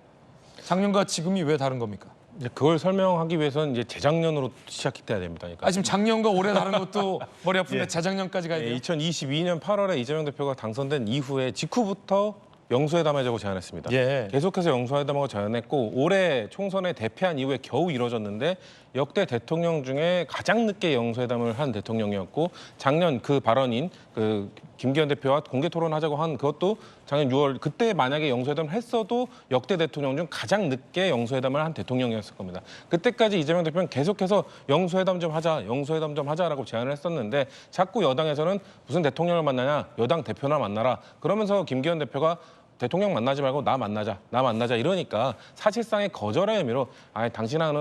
작년과 지금이 왜 다른 겁니까? 이제 그걸 설명하기 위해서는 이제 재작년으로 시작해야 됩니다. 그러니까. 지금 작년과 올해 다른 것도 머리 아픈데 예. 재작년까지 가야 돼요? 2022년 8월에 이재명 대표가 당선된 이후에 직후부터 영수회담하자고 제안했습니다. 예. 계속해서 영수회담하고 제안했고 올해 총선에 대패한 이후에 겨우 이뤄졌는데 역대 대통령 중에 가장 늦게 영수회담을 한 대통령이었고 작년 그 발언인 그 김기현 대표와 공개 토론하자고 한 그것도 작년 6월 그때 만약에 영수회담을 했어도 역대 대통령 중 가장 늦게 영수회담을 한 대통령이었을 겁니다. 그때까지 이재명 대표는 계속해서 영수회담 좀 하자라고 제안을 했었는데 자꾸 여당에서는 무슨 대통령을 만나냐 여당 대표나 만나라 그러면서 김기현 대표가 대통령 만나지 말고 나 만나자 이러니까 사실상의 거절의 의미로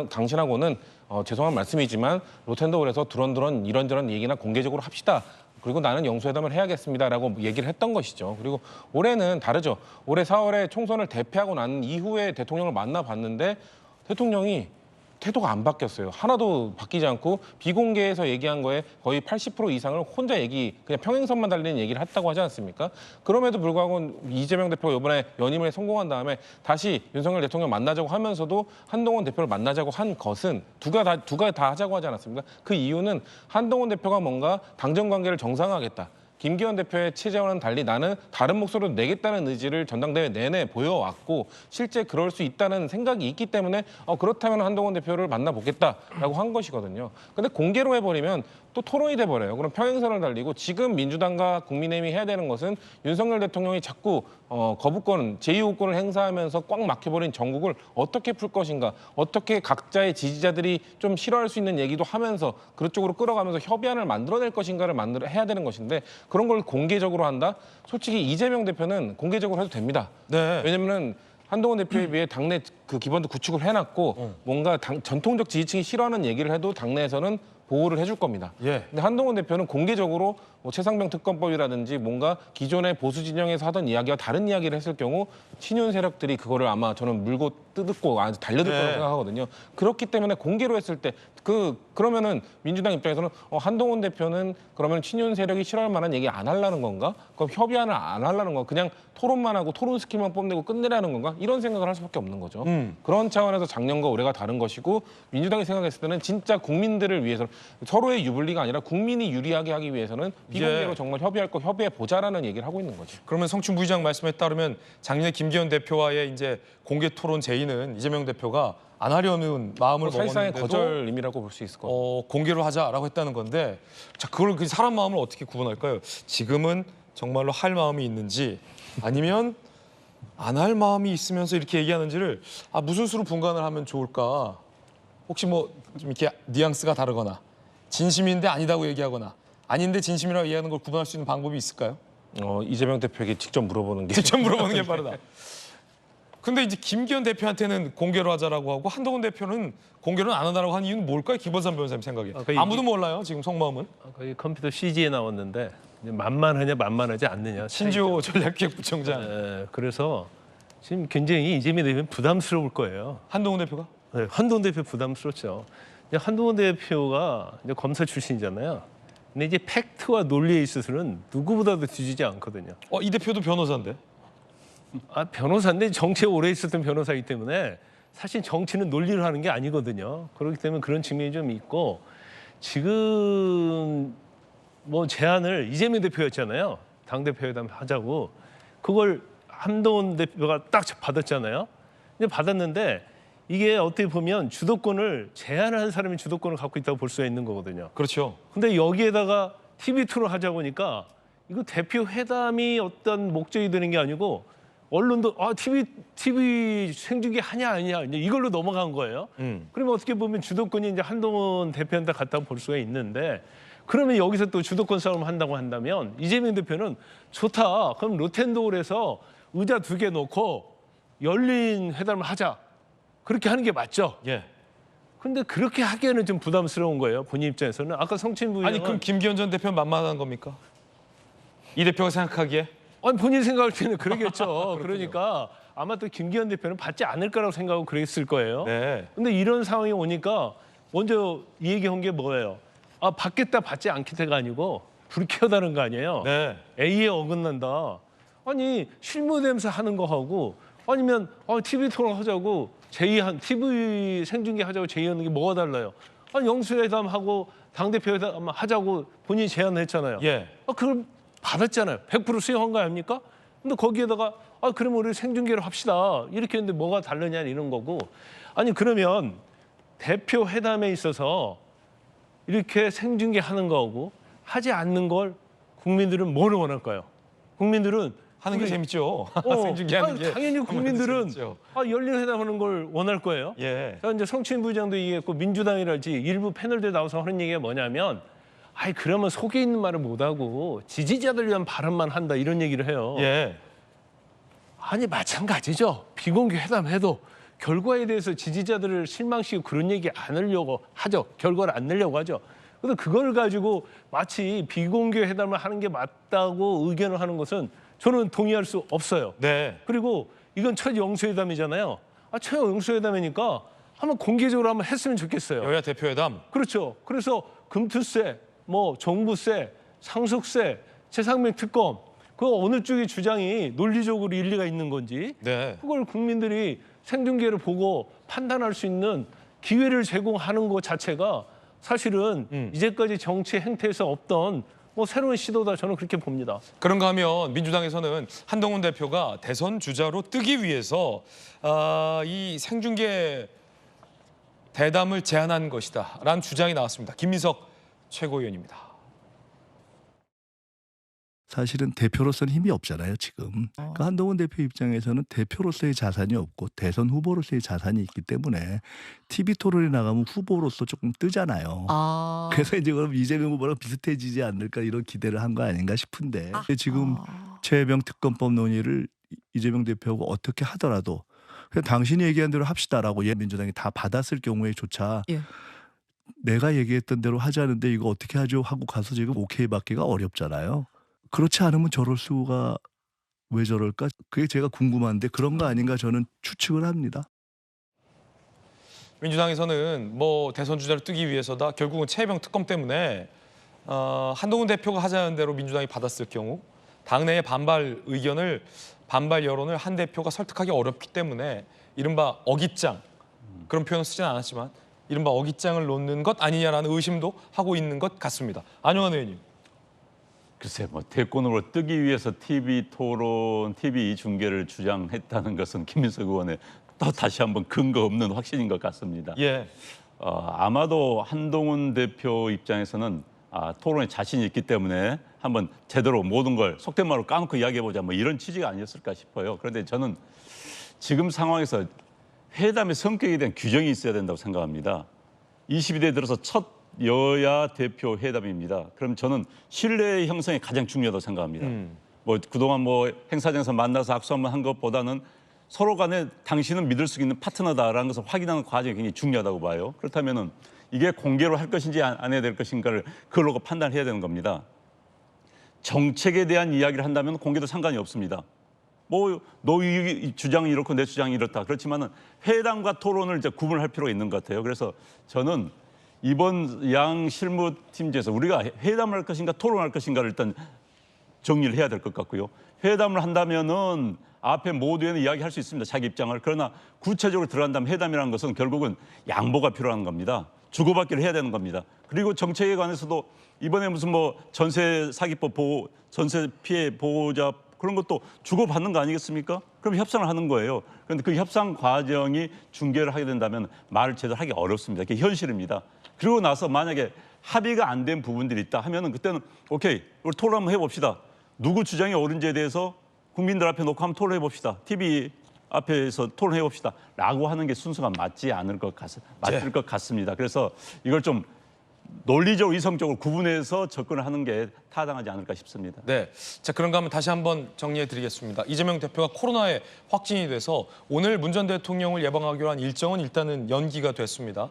당신하고는 죄송한 말씀이지만 로텐더홀에서 두런두런 이런저런 얘기나 공개적으로 합시다. 그리고 나는 영수회담을 해야겠습니다라고 얘기를 했던 것이죠. 그리고 올해는 다르죠. 올해 4월에 총선을 대패하고 난 이후에 대통령을 만나봤는데 대통령이 태도가 안 바뀌었어요. 하나도 바뀌지 않고 비공개에서 얘기한 거에 거의 80% 이상을 혼자 그냥 평행선만 달리는 얘기를 했다고 하지 않습니까? 그럼에도 불구하고 이재명 대표가 이번에 연임에 성공한 다음에 다시 윤석열 대통령 만나자고 하면서도 한동훈 대표를 만나자고 한 것은 두가 다 하자고 하지 않았습니까? 그 이유는 한동훈 대표가 뭔가 당정 관계를 정상화하겠다. 김기현 대표의 체제와는 달리 나는 다른 목소리를 내겠다는 의지를 전당대회 내내 보여왔고 실제 그럴 수 있다는 생각이 있기 때문에 그렇다면 한동훈 대표를 만나보겠다라고 한 것이거든요. 근데 공개로 해버리면 또 토론이 돼버려요. 그럼 평행선을 달리고 지금 민주당과 국민의힘이 해야 되는 것은 윤석열 대통령이 자꾸 거부권, 제2호권을 행사하면서 꽉 막혀버린 전국을 어떻게 풀 것인가, 어떻게 각자의 지지자들이 좀 싫어할 수 있는 얘기도 하면서 그쪽으로 끌어가면서 협의안을 만들어낼 것인가를 해야 되는 것인데 그런 걸 공개적으로 한다? 솔직히 이재명 대표는 공개적으로 해도 됩니다. 네. 왜냐면은 한동훈 대표에 비해 당내 그 기본도 구축을 해놨고 뭔가 전통적 지지층이 싫어하는 얘기를 해도 당내에서는 보호를 해줄 겁니다. 예. 근데 한동훈 대표는 공개적으로 뭐 최상병 특검법이라든지 뭔가 기존의 보수 진영에서 하던 이야기와 다른 이야기를 했을 경우 친윤 세력들이 그거를 아마 저는 물고 뜯고 달려들 거라고 생각하거든요. 그렇기 때문에 공개로 했을 때 그러면은 민주당 입장에서는 한동훈 대표는 그러면 친윤 세력이 싫어할 만한 얘기 안 하려는 건가? 그럼 협의안을 안 하려는 건가? 그냥 토론만 하고 토론 스킬만 뽐내고 끝내라는 건가? 이런 생각을 할 수밖에 없는 거죠. 그런 차원에서 작년과 올해가 다른 것이고 민주당이 생각했을 때는 진짜 국민들을 위해서 서로의 유불리가 아니라 국민이 유리하게 하기 위해서는 비공개로 정말 협의할 거 협의해 보자라는 얘기를 하고 있는 거죠. 그러면 성춘 부의장 말씀에 따르면 작년에 김기현 대표와의 이제 공개 토론 제의는 이재명 대표가 안 하려는 마음을 사실상의 먹었는데도 거절임이라고 볼 수 있을 것 같아요. 공개로 하자라고 했다는 건데 자 그걸 그 사람 마음을 어떻게 구분할까요? 지금은 정말로 할 마음이 있는지 아니면 안 할 마음이 있으면서 이렇게 얘기하는지를 무슨 수로 분간을 하면 좋을까? 혹시 뭐 좀 이렇게 뉘앙스가 다르거나 진심인데 아니다고 얘기하거나 아닌데 진심이라고 얘기하는 걸 구분할 수 있는 방법이 있을까요? 이재명 대표에게 직접 물어보는 게 직접 물어보는 게 빠르다. 근데 이제 김기현 대표한테는 공개로 하자라고 하고 한동훈 대표는 공개로 안 한다라고 한 이유는 뭘까요? 김원삼 변호사님 생각에. 아무도 몰라요. 지금 속마음은. 거기 컴퓨터 CG에 나왔는데 만만하냐 만만하지 않느냐. 신지호 전략기획부총장. 네, 그래서 지금 굉장히 이재명 대표는 부담스러울 거예요. 한동훈 대표가? 네, 한동훈 대표 부담스럽죠. 한동훈 대표가 이제 검사 출신이잖아요. 근데 이제 팩트와 논리에 있어서는 누구보다도 뒤지지 않거든요. 이 대표도 변호사인데? 변호사인데 정치에 오래 있었던 변호사이기 때문에 사실 정치는 논리를 하는 게 아니거든요. 그렇기 때문에 그런 측면이 좀 있고 지금 뭐 제안을 이재명 대표였잖아요. 당대표회담 하자고. 그걸 한동훈 대표가 딱 받았잖아요. 근데 받았는데 이게 어떻게 보면 주도권을 제안을 한 사람이 주도권을 갖고 있다고 볼 수가 있는 거거든요. 그렇죠. 근데 여기에다가 TV 투로 하자 보니까 이거 대표 회담이 어떤 목적이 되는 게 아니고 언론도 TV 생중계 하냐 아니냐 이걸로 넘어간 거예요. 그러면 어떻게 보면 주도권이 이제 한동훈 대표한테 갔다고 볼 수가 있는데 그러면 여기서 또 주도권 싸움을 한다고 한다면 이재명 대표는 좋다. 그럼 로텐도홀에서 의자 2개 놓고 열린 회담을 하자. 그렇게 하는 게 맞죠. 예. 근데 그렇게 하기에는 좀 부담스러운 거예요. 본인 입장에서는. 아까 성친 부의장은 아니 그럼 김기현 전 대표는 만만한 겁니까? 이 대표가 생각하기에? 본인 생각할 때는 그러겠죠. 그러니까 아마 또 김기현 대표는 받지 않을 거라고 생각하고 그랬을 거예요. 네. 근데 이런 상황이 오니까 먼저 이 얘기한 게 뭐예요? 받겠다 받지 않겠다가 아니고 불쾌하다는 거 아니에요. 네. A에 어긋난다. 아니 실무대면서 하는 거 하고 아니면 TV 토론 하자고 TV 생중계 하자고 제의하는 게 뭐가 달라요? 영수회담하고 당대표 회담 하자고 본인이 제안을 했잖아요. 예. 그걸 받았잖아요. 100% 수용한 거 아닙니까? 근데 거기에다가 그럼 우리 생중계로 합시다. 이렇게 했는데 뭐가 다르냐 이런 거고. 아니 그러면 대표 회담에 있어서 이렇게 생중계 하는 거하고 하지 않는 걸 국민들은 뭐를 원할까요? 국민들은 하는 게 재밌죠. 생중계하는 게 당연히 국민들은 열린 회담하는 걸 원할 거예요. 예. 자, 이제 성추인 부의장도 얘기했고 민주당이랄지 일부 패널들 나와서 하는 얘기가 뭐냐면 그러면 속에 있는 말을 못하고 지지자들 위한 발언만 한다 이런 얘기를 해요. 예. 마찬가지죠. 비공개 회담해도 결과에 대해서 지지자들을 실망시키고 그런 얘기 안 하려고 하죠. 결과를 안 내려고 하죠. 그런데 그걸 가지고 마치 비공개 회담을 하는 게 맞다고 의견을 하는 것은 저는 동의할 수 없어요. 네. 그리고 이건 첫 영수회담이잖아요. 첫 영수회담이니까 한번 공개적으로 한번 했으면 좋겠어요. 여야 대표회담. 그렇죠. 그래서 금투세, 뭐 종부세, 상속세, 최상명 특검 그 어느 쪽의 주장이 논리적으로 일리가 있는 건지 네. 그걸 국민들이 생중계를 보고 판단할 수 있는 기회를 제공하는 것 자체가 사실은 이제까지 정치 행태에서 없던 뭐 새로운 시도다 저는 그렇게 봅니다. 그런가 하면 민주당에서는 한동훈 대표가 대선 주자로 뜨기 위해서 이 생중계 대담을 제안한 것이다 라는 주장이 나왔습니다. 김민석 최고위원입니다. 사실은 대표로서는 힘이 없잖아요, 지금. 그러니까 한동훈 대표 입장에서는 대표로서의 자산이 없고 대선 후보로서의 자산이 있기 때문에 TV 토론에 나가면 후보로서 조금 뜨잖아요. 그래서 이제 그럼 이재명 후보랑 비슷해지지 않을까 이런 기대를 한 거 아닌가 싶은데 지금 최혜병 특검법 논의를 이재명 대표하고 어떻게 하더라도 그냥 당신이 얘기한 대로 합시다라고 민주당이 다 받았을 경우에조차 내가 얘기했던 대로 하자는데 이거 어떻게 하죠 하고 가서 지금 오케이 받기가 어렵잖아요. 그렇지 않으면 저럴 수가 왜 저럴까? 그게 제가 궁금한데 그런 거 아닌가 저는 추측을 합니다. 민주당에서는 뭐 대선 주자를 뜨기 위해서다. 결국은 최혜병 특검 때문에 한동훈 대표가 하자는 대로 민주당이 받았을 경우 당내의 반발 여론을 한 대표가 설득하기 어렵기 때문에 이른바 어깃장 그런 표현을 쓰지는 않았지만 이른바 어깃장을 놓는 것 아니냐라는 의심도 하고 있는 것 같습니다. 안용환 의원님. 글쎄 뭐 대권으로 뜨기 위해서 TV 토론, TV 중계를 주장했다는 것은 김민석 의원의 또 다시 한번 근거 없는 확신인 것 같습니다. 예. 아마도 한동훈 대표 입장에서는 토론에 자신이 있기 때문에 한번 제대로 모든 걸 속된 말로 까놓고 이야기해보자 뭐 이런 취지가 아니었을까 싶어요. 그런데 저는 지금 상황에서 회담의 성격에 대한 규정이 있어야 된다고 생각합니다. 22대 들어서 첫 여야 대표 회담입니다. 그럼 저는 신뢰 형성이 가장 중요하다고 생각합니다. 뭐 그동안 뭐 행사장에서 만나서 악수 한번 한 것보다는 서로 간에 당신은 믿을 수 있는 파트너다라는 것을 확인하는 과정이 굉장히 중요하다고 봐요. 그렇다면은 이게 공개로 할 것인지 안 해야 될 것인가를 그걸로 판단해야 되는 겁니다. 정책에 대한 이야기를 한다면 공개도 상관이 없습니다. 뭐 너 주장이 이렇고 내 주장이 이렇다. 그렇지만은 회담과 토론을 이제 구분할 필요가 있는 것 같아요. 그래서 저는 이번 양 실무팀에서 우리가 회담을 할 것인가 토론할 것인가를 일단 정리를 해야 될 것 같고요. 회담을 한다면은 앞에 모두에는 이야기할 수 있습니다. 자기 입장을. 그러나 구체적으로 들어간다면 회담이라는 것은 결국은 양보가 필요한 겁니다. 주고받기를 해야 되는 겁니다. 그리고 정책에 관해서도 이번에 무슨 뭐 전세 사기법 보호, 전세 피해 보호자 그런 것도 주고받는 거 아니겠습니까? 그럼 협상을 하는 거예요. 그런데 그 협상 과정이 중개를 하게 된다면 말을 제대로 하기 어렵습니다. 그게 현실입니다. 그리고 나서 만약에 합의가 안 된 부분들이 있다 하면은 그때는 오케이, 우리 토론 한번 해봅시다. 누구 주장이 옳은지에 대해서 국민들 앞에 놓고 한번 토론해 봅시다. TV 앞에서 토론해 봅시다. 라고 하는 게 순서가 맞지 않을 것 맞을 것 같습니다. 그래서 이걸 좀 논리적으로 이성적으로 구분해서 접근을 하는 게 타당하지 않을까 싶습니다. 네, 자 그런가 하면 다시 한번 정리해드리겠습니다. 이재명 대표가 코로나에 확진이 돼서 오늘 문 전 대통령을 예방하기로 한 일정은 일단은 연기가 됐습니다.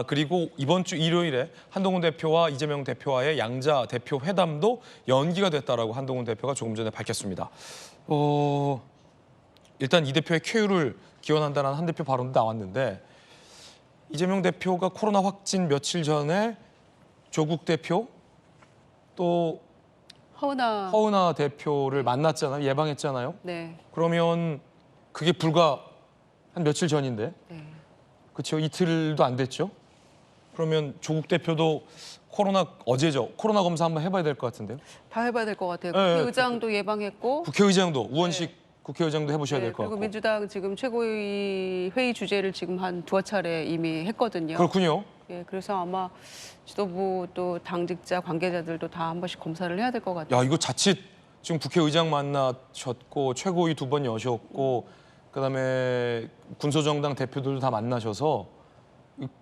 그리고 이번 주 일요일에 한동훈 대표와 이재명 대표와의 양자 대표 회담도 연기가 됐다라고 한동훈 대표가 조금 전에 밝혔습니다. 일단 이 대표의 쾌유를 기원한다는 한 대표 발언도 나왔는데 이재명 대표가 코로나 확진 며칠 전에 조국 대표 또 허은하 대표를 만났잖아요. 예방했잖아요. 네. 그러면 그게 불과 한 며칠 전인데 네. 그렇죠. 이틀도 안 됐죠. 그러면 조국 대표도 어제죠. 코로나 검사 한번 해봐야 될 것 같은데요. 다 해봐야 될 것 같아요. 네, 국회의장도 예방했고 국회의장도 우원식 국회의장도 해보셔야 될 것 그리고 같고. 민주당 지금 최고위 회의 주제를 지금 한 두어 차례 이미 했거든요. 그렇군요. 예, 그래서 아마 지도부 또 당직자 관계자들도 다 한 번씩 검사를 해야 될 것 같아요. 야 이거 자칫 지금 국회의장 만나셨고 최고위 2번 여셨고 그다음에 군소정당 대표들도 다 만나셔서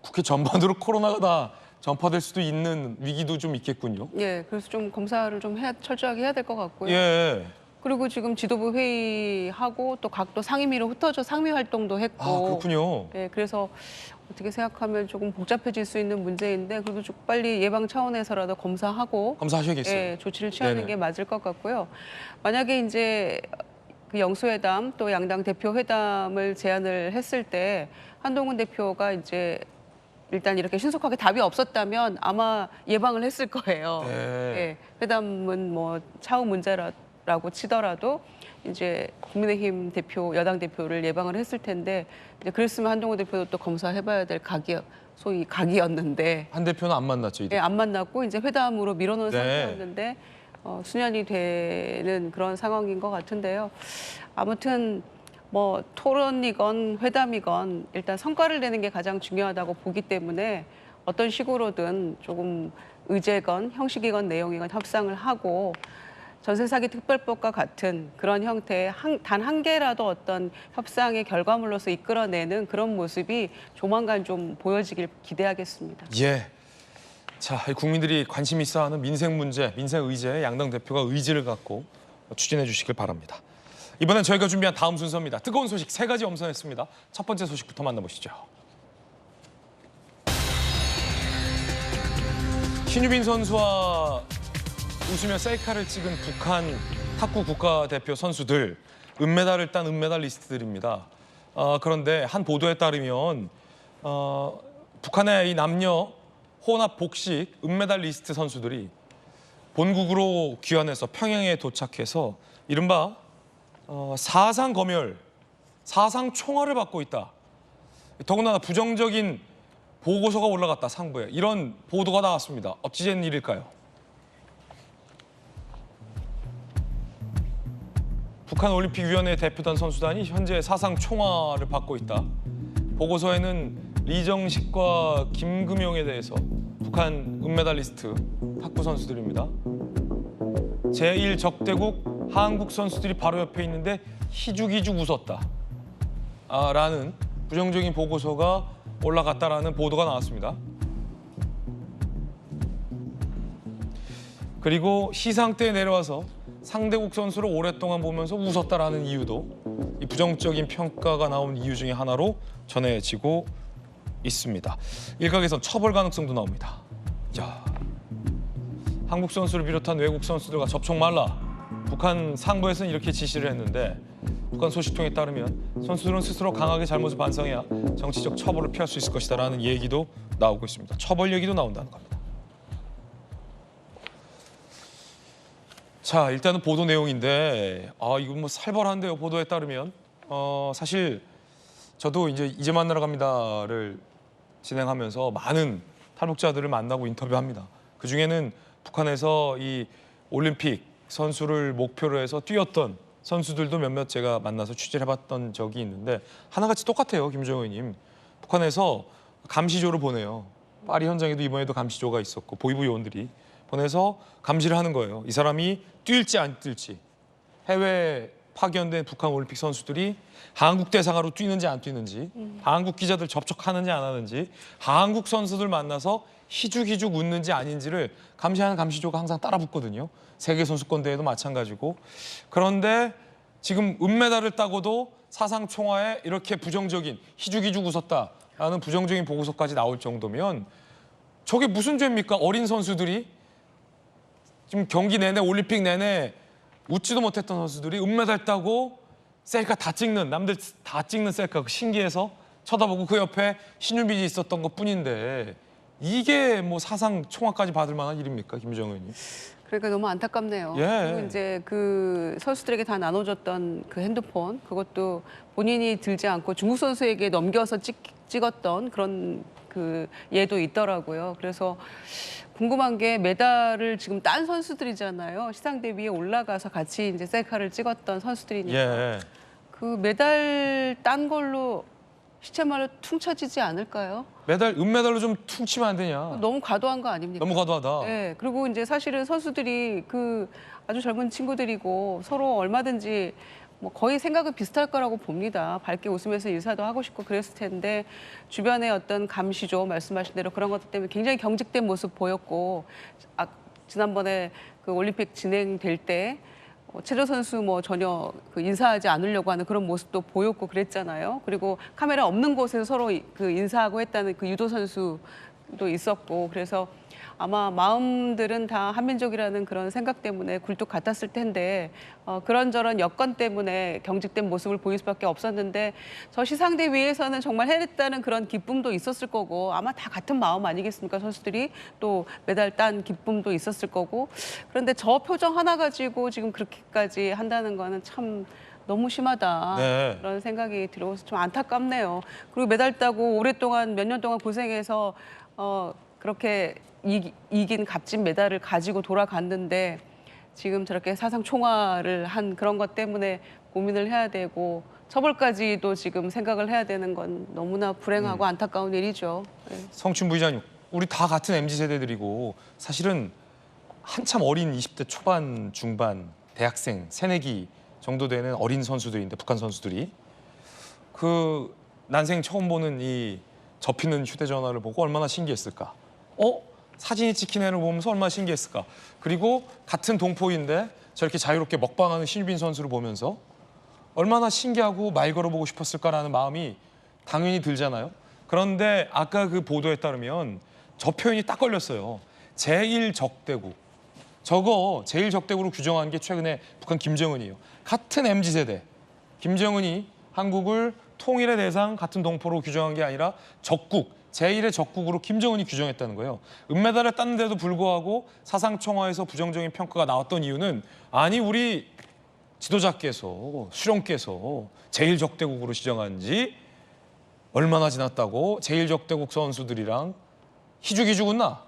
국회 전반으로 코로나가 다 전파될 수도 있는 위기도 좀 있겠군요. 예, 그래서 좀 검사를 좀 철저하게 해야 될 것 같고요. 예. 그리고 지금 지도부 회의하고 또 각도 상임위로 흩어져 상미 활동도 했고. 그렇군요. 예, 그래서 어떻게 생각하면 조금 복잡해질 수 있는 문제인데 그래도 좀 빨리 예방 차원에서라도 검사하고 검사하셔야겠어요. 예, 조치를 취하는 네네. 게 맞을 것 같고요. 만약에 이제 그 영수회담 또 양당 대표 회담을 제안을 했을 때 한동훈 대표가 이제 일단 이렇게 신속하게 답이 없었다면 아마 예방을 했을 거예요. 네. 예, 회담은 뭐 차후 문제라고 치더라도 이제 국민의힘 대표, 여당 대표를 예방을 했을 텐데 이제 그랬으면 한동훈 대표도 또 검사해봐야 될 소위 각이었는데 한 대표는 안 만났죠. 이 예, 안 만났고 이제 회담으로 밀어놓은 네. 상태였는데 수년이 되는 그런 상황인 것 같은데요. 아무튼 뭐 토론이건 회담이건 일단 성과를 내는 게 가장 중요하다고 보기 때문에 어떤 식으로든 조금 의제건 형식이건 내용이건 협상을 하고 전세사기 특별법과 같은 그런 형태의 단 한 개라도 어떤 협상의 결과물로서 이끌어내는 그런 모습이 조만간 좀 보여지길 기대하겠습니다. 예. 자, 국민들이 관심 있어하는 민생 문제, 민생 의제에 양당 대표가 의지를 갖고 추진해 주시길 바랍니다. 이번엔 저희가 준비한 다음 순서입니다. 뜨거운 소식 3가지 엄선했습니다. 첫 번째 소식부터 만나보시죠. 신유빈 선수와 웃으며 셀카를 찍은 북한 탁구 국가대표 선수들, 은메달을 딴 은메달리스트들입니다. 그런데 한 보도에 따르면 북한의 이 남녀 혼합 복식 은메달리스트 선수들이 본국으로 귀환해서 평양에 도착해서 이른바 사상 검열, 사상 총알을 받고 있다. 더군다나 부정적인 보고서가 올라갔다, 상부에. 이런 보도가 나왔습니다. 어찌 된 일일까요? 북한올림픽위원회 대표단 선수단이 현재 사상 총알을 받고 있다. 보고서에는 리정식과 김금용에 대해서 북한 은메달리스트 탁구 선수들입니다. 제1적대국 한국 선수들이 바로 옆에 있는데 희죽희죽 웃었다. 라는 부정적인 보고서가 올라갔다라는 보도가 나왔습니다. 그리고 시상대에 내려와서 상대국 선수를 오랫동안 보면서 웃었다라는 이유도 이 부정적인 평가가 나온 이유 중에 하나로 전해지고 있습니다. 일각에선 처벌 가능성도 나옵니다. 자, 한국 선수를 비롯한 외국 선수들과 접촉 말라. 북한 상부에서는 이렇게 지시를 했는데 북한 소식통에 따르면 선수들은 스스로 강하게 잘못을 반성해야 정치적 처벌을 피할 수 있을 것이다라는 얘기도 나오고 있습니다. 처벌 얘기도 나온다는 겁니다. 자, 일단은 보도 내용인데 이건 뭐 살벌한데요. 보도에 따르면 사실 저도 이제 만나러 갑니다를 진행하면서 많은 탈북자들을 만나고 인터뷰합니다. 그 중에는 북한에서 이 올림픽 선수를 목표로 해서 뛰었던 선수들도 몇몇 제가 만나서 취재를 해봤던 적이 있는데 하나같이 똑같아요, 김정은 의원님. 북한에서 감시조를 보내요. 파리 현장에도 이번에도 감시조가 있었고 보위부 요원들이 보내서 감시를 하는 거예요. 이 사람이 뛸지 안 뛸지. 해외 파견된 북한 올림픽 선수들이 한국 대상으로 뛰는지 안 뛰는지, 한국 기자들 접촉하는지 안 하는지, 한국 선수들 만나서 희죽희죽 웃는지 아닌지를 감시하는 감시조가 항상 따라 붙거든요. 세계선수권대회도 마찬가지고. 그런데 지금 은메달을 따고도 사상 총화에 이렇게 부정적인 희죽희죽 웃었다라는 부정적인 보고서까지 나올 정도면 저게 무슨 죄입니까? 어린 선수들이 지금 경기 내내 올림픽 내내 웃지도 못했던 선수들이 은메달 따고 셀카 다 찍는, 남들 다 찍는 셀카 신기해서 쳐다보고 그 옆에 신유빈이 있었던 것뿐인데 이게 뭐 사상 총화까지 받을 만한 일입니까, 김정은 의원님? 그러니까 너무 안타깝네요. 예. 그리고 이제 그 선수들에게 다 나눠줬던 그 핸드폰, 그것도 본인이 들지 않고 중국 선수에게 넘겨서 찍었던 그런 그 예도 있더라고요. 그래서 궁금한 게 메달을 지금 딴 선수들이잖아요. 시상대 위에 올라가서 같이 이제 셀카를 찍었던 선수들이니까 예. 그 메달 딴 걸로 시체말로 퉁쳐지지 않을까요? 은메달로 좀 퉁치면 안 되냐? 너무 과도한 거 아닙니까? 너무 과도하다. 네, 그리고 이제 사실은 선수들이 그 아주 젊은 친구들이고 서로 얼마든지 뭐 거의 생각은 비슷할 거라고 봅니다. 밝게 웃으면서 인사도 하고 싶고 그랬을 텐데 주변의 어떤 감시조 말씀하신 대로 그런 것들 때문에 굉장히 경직된 모습 보였고 지난번에 그 올림픽 진행될 때 체조 선수 뭐 전혀 그 인사하지 않으려고 하는 그런 모습도 보였고 그랬잖아요. 그리고 카메라 없는 곳에서 서로 그 인사하고 했다는 그 유도 선수도 있었고 그래서 아마 마음들은 다 한민족이라는 그런 생각 때문에 굴뚝 같았을 텐데 그런저런 여건 때문에 경직된 모습을 보일 수밖에 없었는데 저 시상대 위에서는 정말 해냈다는 그런 기쁨도 있었을 거고 아마 다 같은 마음 아니겠습니까? 선수들이 또 메달 딴 기쁨도 있었을 거고 그런데 저 표정 하나 가지고 지금 그렇게까지 한다는 거는 참 너무 심하다 네. 그런 생각이 들어서 좀 안타깝네요. 그리고 메달 따고 오랫동안 몇 년 동안 고생해서 그렇게 이긴 값진 메달을 가지고 돌아갔는데 지금 저렇게 사상 총화를 한 그런 것 때문에 고민을 해야 되고 처벌까지도 지금 생각을 해야 되는 건 너무나 불행하고 안타까운 일이죠. 네. 성춘 부의장님, 우리 다 같은 MZ 세대들이고 사실은 한참 어린 20대 초반, 중반, 대학생, 새내기 정도 되는 어린 선수들인데 북한 선수들이 그 난생 처음 보는 이 접히는 휴대전화를 보고 얼마나 신기했을까. 사진이 찍힌 애를 보면서 얼마나 신기했을까. 그리고 같은 동포인데 저렇게 자유롭게 먹방하는 신유빈 선수를 보면서 얼마나 신기하고 말 걸어보고 싶었을까라는 마음이 당연히 들잖아요. 그런데 아까 그 보도에 따르면 저 표현이 딱 걸렸어요. 제1적대국. 저거 제1적대국으로 규정한 게 최근에 북한 김정은이에요. 같은 MZ세대. 김정은이 한국을 통일의 대상 같은 동포로 규정한 게 아니라 적국. 제1의 적국으로 김정은이 규정했다는 거예요. 은메달을 땄는데도 불구하고 사상청화에서 부정적인 평가가 나왔던 이유는 아니 우리 지도자께서 수령께서 제1적대국으로 지정한 지 얼마나 지났다고 제1적대국 선수들이랑 희죽희죽했나?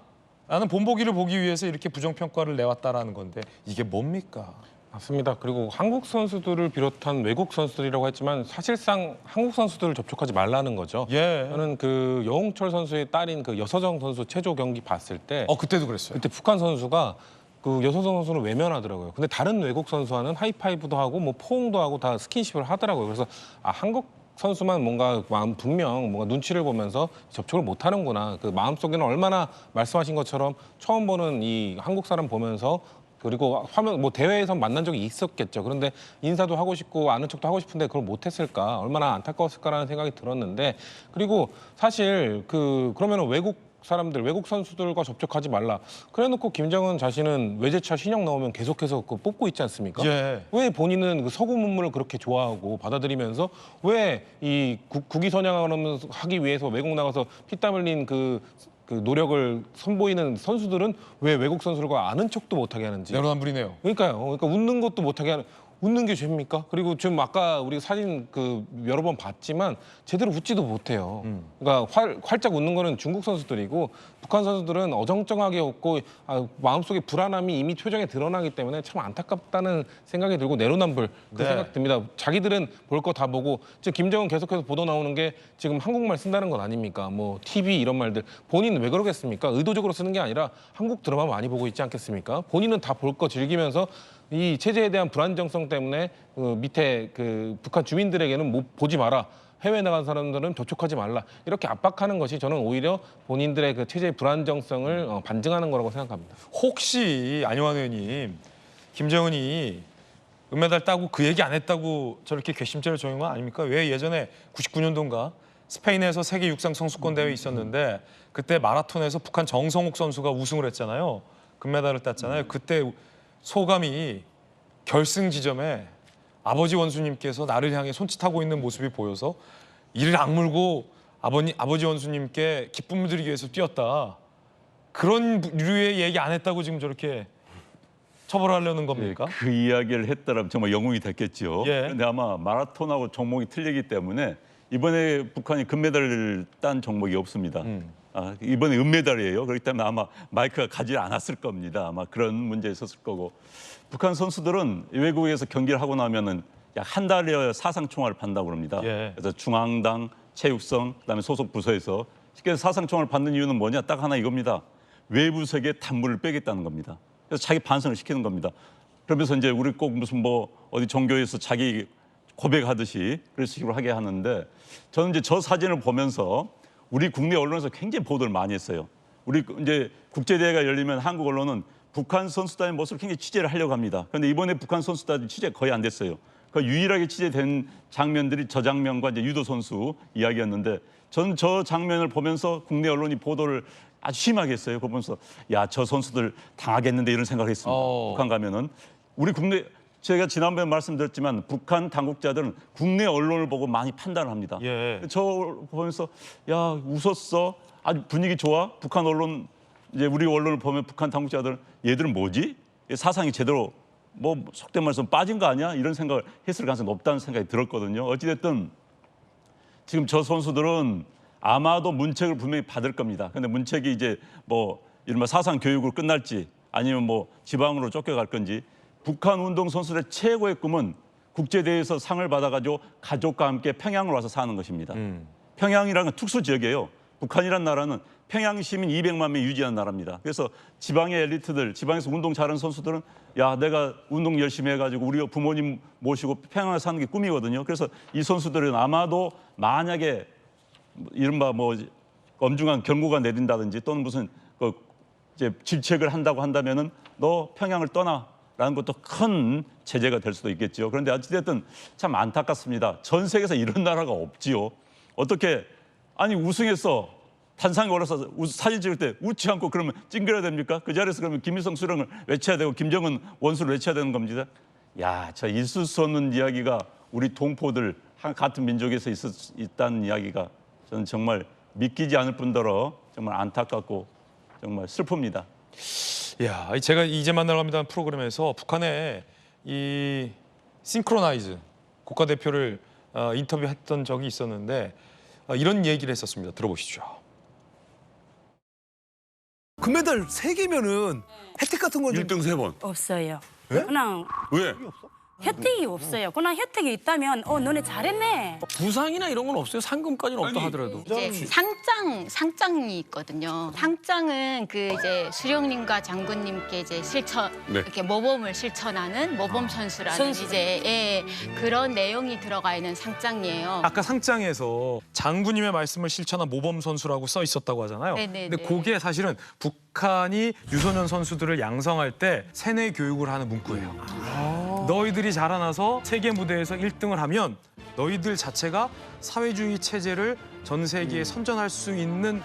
라는 본보기를 보기 위해서 이렇게 부정평가를 내왔다라는 건데 이게 뭡니까? 맞습니다. 그리고 한국 선수들을 비롯한 외국 선수들이라고 했지만 사실상 한국 선수들을 접촉하지 말라는 거죠. 예. 저는 그 여홍철 선수의 딸인 그 여서정 선수 체조 경기 봤을 때 그때도 그랬어요. 그때 북한 선수가 그 여서정 선수를 외면하더라고요. 근데 다른 외국 선수와는 하이파이브도 하고 뭐 포옹도 하고 다 스킨십을 하더라고요. 그래서 한국 선수만 뭔가 분명 뭔가 눈치를 보면서 접촉을 못 하는구나. 그 마음속에는 얼마나 말씀하신 것처럼 처음 보는 이 한국 사람 보면서 그리고 화면 뭐 대회에서 만난 적이 있었겠죠. 그런데 인사도 하고 싶고 아는 척도 하고 싶은데 그걸 못했을까? 얼마나 안타까웠을까라는 생각이 들었는데 그리고 사실 그러면은 외국 사람들, 외국 선수들과 접촉하지 말라. 그래놓고 김정은 자신은 외제차 신형 나오면 계속해서 뽑고 있지 않습니까? 예. 왜 본인은 그 서구 문물을 그렇게 좋아하고 받아들이면서 왜 이 국위 선양하면서 하기 위해서 외국 나가서 피땀 흘린 그 노력을 선보이는 선수들은 왜 외국 선수들과 아는 척도 못하게 하는지. 내로남불이네요. 그러니까요. 그러니까 웃는 것도 못하게 하는. 웃는 게 죄입니까? 그리고 지금 아까 우리 사진 여러 번 봤지만 제대로 웃지도 못해요. 그러니까 활짝 웃는 거는 중국 선수들이고 북한 선수들은 어정쩡하게 웃고 마음속에 불안함이 이미 표정에 드러나기 때문에 참 안타깝다는 생각이 들고 내로남불 그 네. 생각 듭니다. 자기들은 볼 거 다 보고 지금 김정은 계속해서 보도 나오는 게 지금 한국말 쓴다는 건 아닙니까? 뭐 TV 이런 말들 본인은 왜 그러겠습니까? 의도적으로 쓰는 게 아니라 한국 드라마 많이 보고 있지 않겠습니까? 본인은 다 볼 거 즐기면서 이 체제에 대한 불안정성 때문에 밑에 북한 주민들에게는 보지 마라. 해외 나간 사람들은 접촉하지 말라. 이렇게 압박하는 것이 저는 오히려 본인들의 그 체제의 불안정성을 반증하는 거라고 생각합니다. 혹시 안용환 의원님, 김정은이 은메달 따고 그 얘기 안 했다고 저렇게 괘씸죄를 적용한 거 아닙니까? 왜 예전에 99년도인가 스페인에서 세계 육상 선수권 대회 있었는데 그때 마라톤에서 북한 정성욱 선수가 우승을 했잖아요. 금메달을 땄잖아요. 그때 소감이 결승 지점에 아버지 원수님께서 나를 향해 손짓하고 있는 모습이 보여서 이를 악물고 아버지 원수님께 기쁨을 드리기 위해서 뛰었다. 그런 류의 얘기 안 했다고 지금 저렇게 처벌하려는 겁니까? 그 이야기를 했더라면 정말 영웅이 됐겠죠. 예. 그런데 아마 마라톤하고 종목이 틀리기 때문에 이번에 북한이 금메달을 딴 종목이 없습니다. 이번에 은메달이에요. 그렇기 때문에 아마 마이크가 가지 않았을 겁니다. 아마 그런 문제 있었을 거고. 북한 선수들은 외국에서 경기를 하고 나면은 약 한 달여 사상총화를 판다고 그럽니다. 예. 그래서 중앙당, 체육성, 그다음에 소속 부서에서 쉽게 사상총화를 받는 이유는 뭐냐? 딱 하나 이겁니다. 외부 세계에 단물을 빼겠다는 겁니다. 그래서 자기 반성을 시키는 겁니다. 그러면서 이제 우리 꼭 무슨 어디 종교에서 자기 고백하듯이 그런 식으로 하게 하는데 저는 이제 저 사진을 보면서 우리 국내 언론에서 굉장히 보도를 많이 했어요. 우리 이제 국제대회가 열리면 한국 언론은 북한 선수단의 모습을 굉장히 취재를 하려고 합니다. 그런데 이번에 북한 선수단 취재 거의 안 됐어요. 그 유일하게 취재된 장면들이 저 장면과 이제 유도 선수 이야기였는데 저는 저 장면을 보면서 국내 언론이 보도를 아주 심하게 했어요. 그거 보면서 야, 저 선수들 당하겠는데 이런 생각을 했습니다. 북한 가면은 우리 국내 제가 지난번에 말씀드렸지만 북한 당국자들은 국내 언론을 보고 많이 판단을 합니다. 예. 저 보면서 야, 웃었어. 아주 분위기 좋아. 북한 언론 이제 우리 언론을 보면 북한 당국자들은 얘들은 뭐지? 사상이 제대로 뭐 속된 말해서 빠진 거 아니야? 이런 생각을 했을 가능성이 높다는 생각이 들었거든요. 어찌됐든 지금 저 선수들은 아마도 문책을 분명히 받을 겁니다. 근데 문책이 이제 뭐 이른바 사상 교육으로 끝날지 아니면 뭐 지방으로 쫓겨갈 건지 북한 운동 선수들의 최고의 꿈은 국제대회에서 상을 받아가지고 가족과 함께 평양으로 와서 사는 것입니다. 평양이라는 건 특수 지역이에요. 북한이라는 나라는 평양 시민 200만 명 유지하는 나라입니다. 그래서 지방의 엘리트들, 지방에서 운동 잘하는 선수들은 야, 내가 운동 열심히 해가지고 우리 부모님 모시고 평양에 사는 게 꿈이거든요. 그래서 이 선수들은 아마도 만약에 이른바 뭐 엄중한 경고가 내린다든지 또는 무슨 이제 질책을 한다고 한다면은 너 평양을 떠나라는 것도 큰 제재가 될 수도 있겠죠. 그런데 어찌됐든 참 안타깝습니다. 전 세계에서 이런 나라가 없지요. 어떻게 아니 우승했어. 탄상에 올라서 사진 찍을 때 웃지 않고 그러면 찡그려야 됩니까? 그 자리에서 그러면 김일성 수령을 외쳐야 되고 김정은 원수를 외쳐야 되는 겁니다. 야, 저 있을 수 없는 이야기가 우리 동포들 같은 민족에서 있다는 이야기가 저는 정말 믿기지 않을 뿐더러 정말 안타깝고 정말 슬픕니다. 야, 제가 이제 만나러 갑니다 프로그램에서 북한의 이 싱크로나이즈 국가대표를 인터뷰했던 적이 있었는데 이런 얘기를 했었습니다. 들어보시죠. 금메달 3개면은 혜택 같은 건 1등 3번. 없어요. 예? 그냥 왜? 혜택이 없어요. 그냥 혜택이 있다면 너네 잘했네. 부상이나 이런 건 없어요? 상금까지는 없다 하더라도. 이제 상장이 있거든요. 상장은 그 이제 수령님과 장군님께 이제 이렇게 모범을 실천하는 모범 선수라는 이제 그런 내용이 들어가 있는 상장이에요. 아까 상장에서 장군님의 말씀을 실천한 모범 선수라고 써 있었다고 하잖아요. 네네네. 근데 그게 사실은 북한이 유소년 선수들을 양성할 때 세뇌 교육을 하는 문구예요. 너희들이 자라나서 세계 무대에서 1등을 하면 너희들 자체가 사회주의 체제를 전 세계에 선전할 수 있는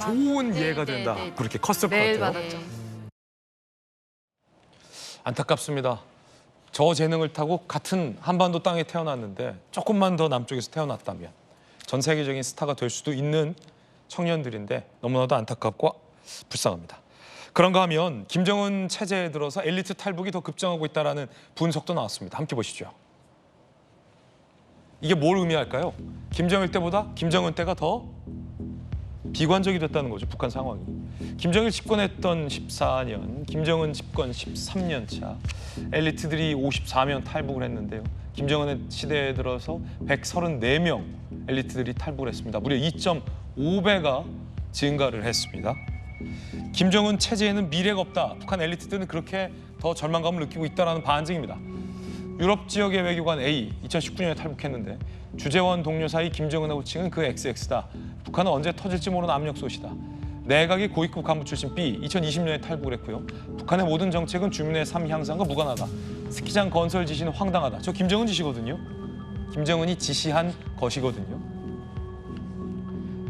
좋은 예가 된다. 그렇게 컸을 것 같아요. 받았죠. 안타깝습니다. 저 재능을 타고 같은 한반도 땅에 태어났는데 조금만 더 남쪽에서 태어났다면 전 세계적인 스타가 될 수도 있는 청년들인데 너무나도 안타깝고 불쌍합니다. 그런가 하면 김정은 체제에 들어서 엘리트 탈북이 더 급증하고 있다는 분석도 나왔습니다. 함께 보시죠. 이게 뭘 의미할까요? 김정일 때보다 김정은 때가 더 비관적이 됐다는 거죠. 북한 상황이. 김정일 집권했던 14년, 김정은 집권 13년 차 엘리트들이 54명 탈북을 했는데요. 김정은의 시대에 들어서 134명 엘리트들이 탈북을 했습니다. 무려 2.5배가 증가를 했습니다. 김정은 체제에는 미래가 없다. 북한 엘리트들은 그렇게 더 절망감을 느끼고 있다는 반증입니다. 유럽 지역의 외교관 A, 2019년에 탈북했는데 주재원 동료 사이 김정은하고 칭은 그 XX다. 북한은 언제 터질지 모르는 압력솥이다. 내각의 고위급 간부 출신 B, 2020년에 탈북을 했고요. 북한의 모든 정책은 주민의 삶 향상과 무관하다. 스키장 건설 지시는 황당하다. 저 김정은 지시거든요. 김정은이 지시한 것이거든요.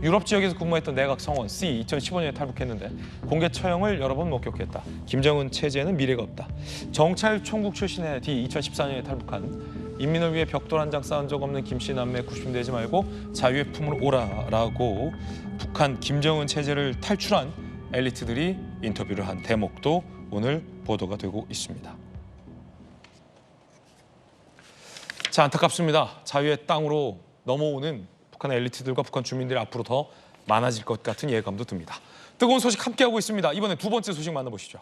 유럽 지역에서 근무했던 내각 성원 C, 2015년에 탈북했는데 공개 처형을 여러 번 목격했다. 김정은 체제에는 미래가 없다. 정찰 총국 출신의 D, 2014년에 탈북한 인민을 위해 벽돌 한 장 쌓은 적 없는 김씨 남매 구심되지 말고 자유의 품으로 오라라고 북한 김정은 체제를 탈출한 엘리트들이 인터뷰를 한 대목도 오늘 보도가 되고 있습니다. 자, 안타깝습니다. 자유의 땅으로 넘어오는 북한 엘리트들과 북한 주민들이 앞으로 더 많아질 것 같은 예감도 듭니다. 뜨거운 소식 함께하고 있습니다. 이번에 두 번째 소식 만나보시죠.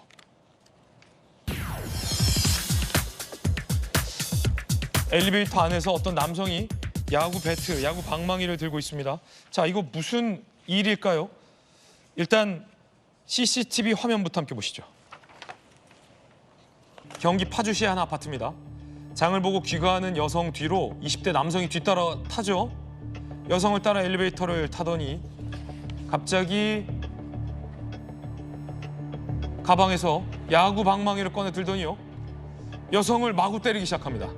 엘리베이터 안에서 어떤 남성이 야구 배트, 야구 방망이를 들고 있습니다. 자, 이거 무슨 일일까요? 일단 CCTV 화면부터 함께 보시죠. 경기 파주시의 한 아파트입니다. 장을 보고 귀가하는 여성 뒤로 20대 남성이 뒤따라 타죠. 여성을 따라 엘리베이터를 타더니 갑자기 가방에서 야구 방망이를 꺼내 들더니요. 여성을 마구 때리기 시작합니다.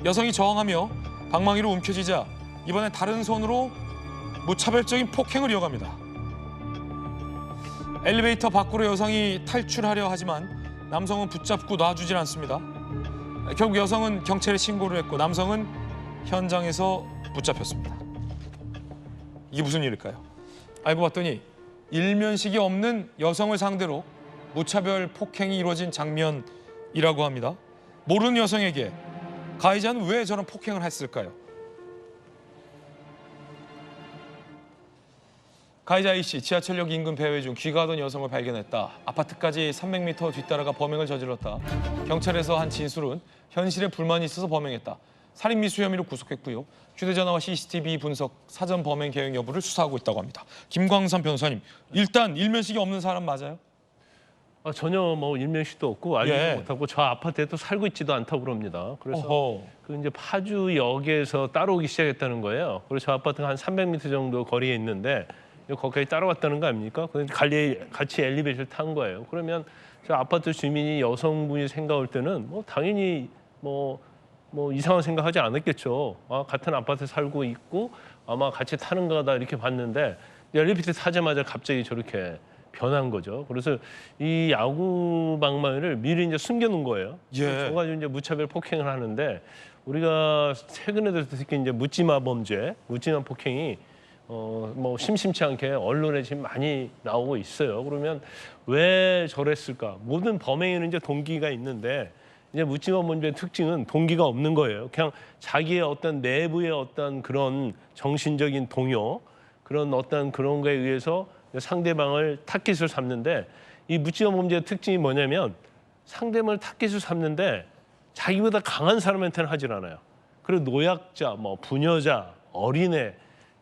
여성이 저항하며 방망이로 움켜쥐자 이번엔 다른 손으로 무차별적인 폭행을 이어갑니다. 엘리베이터 밖으로 여성이 탈출하려 하지만 남성은 붙잡고 놔주질 않습니다. 결국 여성은 경찰에 신고를 했고 남성은 현장에서 붙잡혔습니다. 이게 무슨 일일까요? 알고 봤더니 일면식이 없는 여성을 상대로 무차별 폭행이 이루어진 장면이라고 합니다. 모르는 여성에게 가해자는 왜 저런 폭행을 했을까요? 가해자 A씨 지하철역 인근 배회 중 귀가하던 여성을 발견했다. 아파트까지 300m 뒤따라가 범행을 저질렀다. 경찰에서 한 진술은 현실에 불만이 있어서 범행했다. 살인미수 혐의로 구속했고요. 휴대전화와 CCTV 분석, 사전 범행 계획 여부를 수사하고 있다고 합니다. 김광삼 변호사님, 일단 일면식이 없는 사람 맞아요? 전혀 뭐 일면식도 없고 알지도 못하고 저 아파트에도 살고 있지도 않다고 그럽니다. 그래서 그 이제 파주역에서 따라오기 시작했다는 거예요. 그래서 저 아파트가 한 300m 정도 거리에 있는데 거기까지 따라왔다는 거 아닙니까? 같이 엘리베이터를 탄 거예요. 그러면 저 아파트 주민이 여성분이 생각할 때는 뭐 당연히 뭐 이상한 생각하지 않았겠죠. 같은 아파트에 살고 있고 아마 같이 타는 거다 이렇게 봤는데 엘리베이터 타자마자 갑자기 저렇게 변한 거죠. 그래서 이 야구 방망이를 미리 이제 숨겨놓은 거예요. 저 가지고 이제 무차별 폭행을 하는데 우리가 최근에도 특히 이제 묻지마 범죄, 묻지마 폭행이 뭐 심심치 않게 언론에 지금 많이 나오고 있어요. 그러면 왜 저랬을까? 모든 범행에는 이제 동기가 있는데 이제 묻지마 범죄의 특징은 동기가 없는 거예요. 그냥 자기의 어떤 내부의 어떤 그런 정신적인 동요, 그런 어떤 그런 거에 의해서 상대방을 타깃을 삼는데 이 묻지마 범죄의 특징이 뭐냐면 상대방을 타깃을 삼는데 자기보다 강한 사람한테는 하질 않아요. 그리고 노약자, 뭐 부녀자, 어린애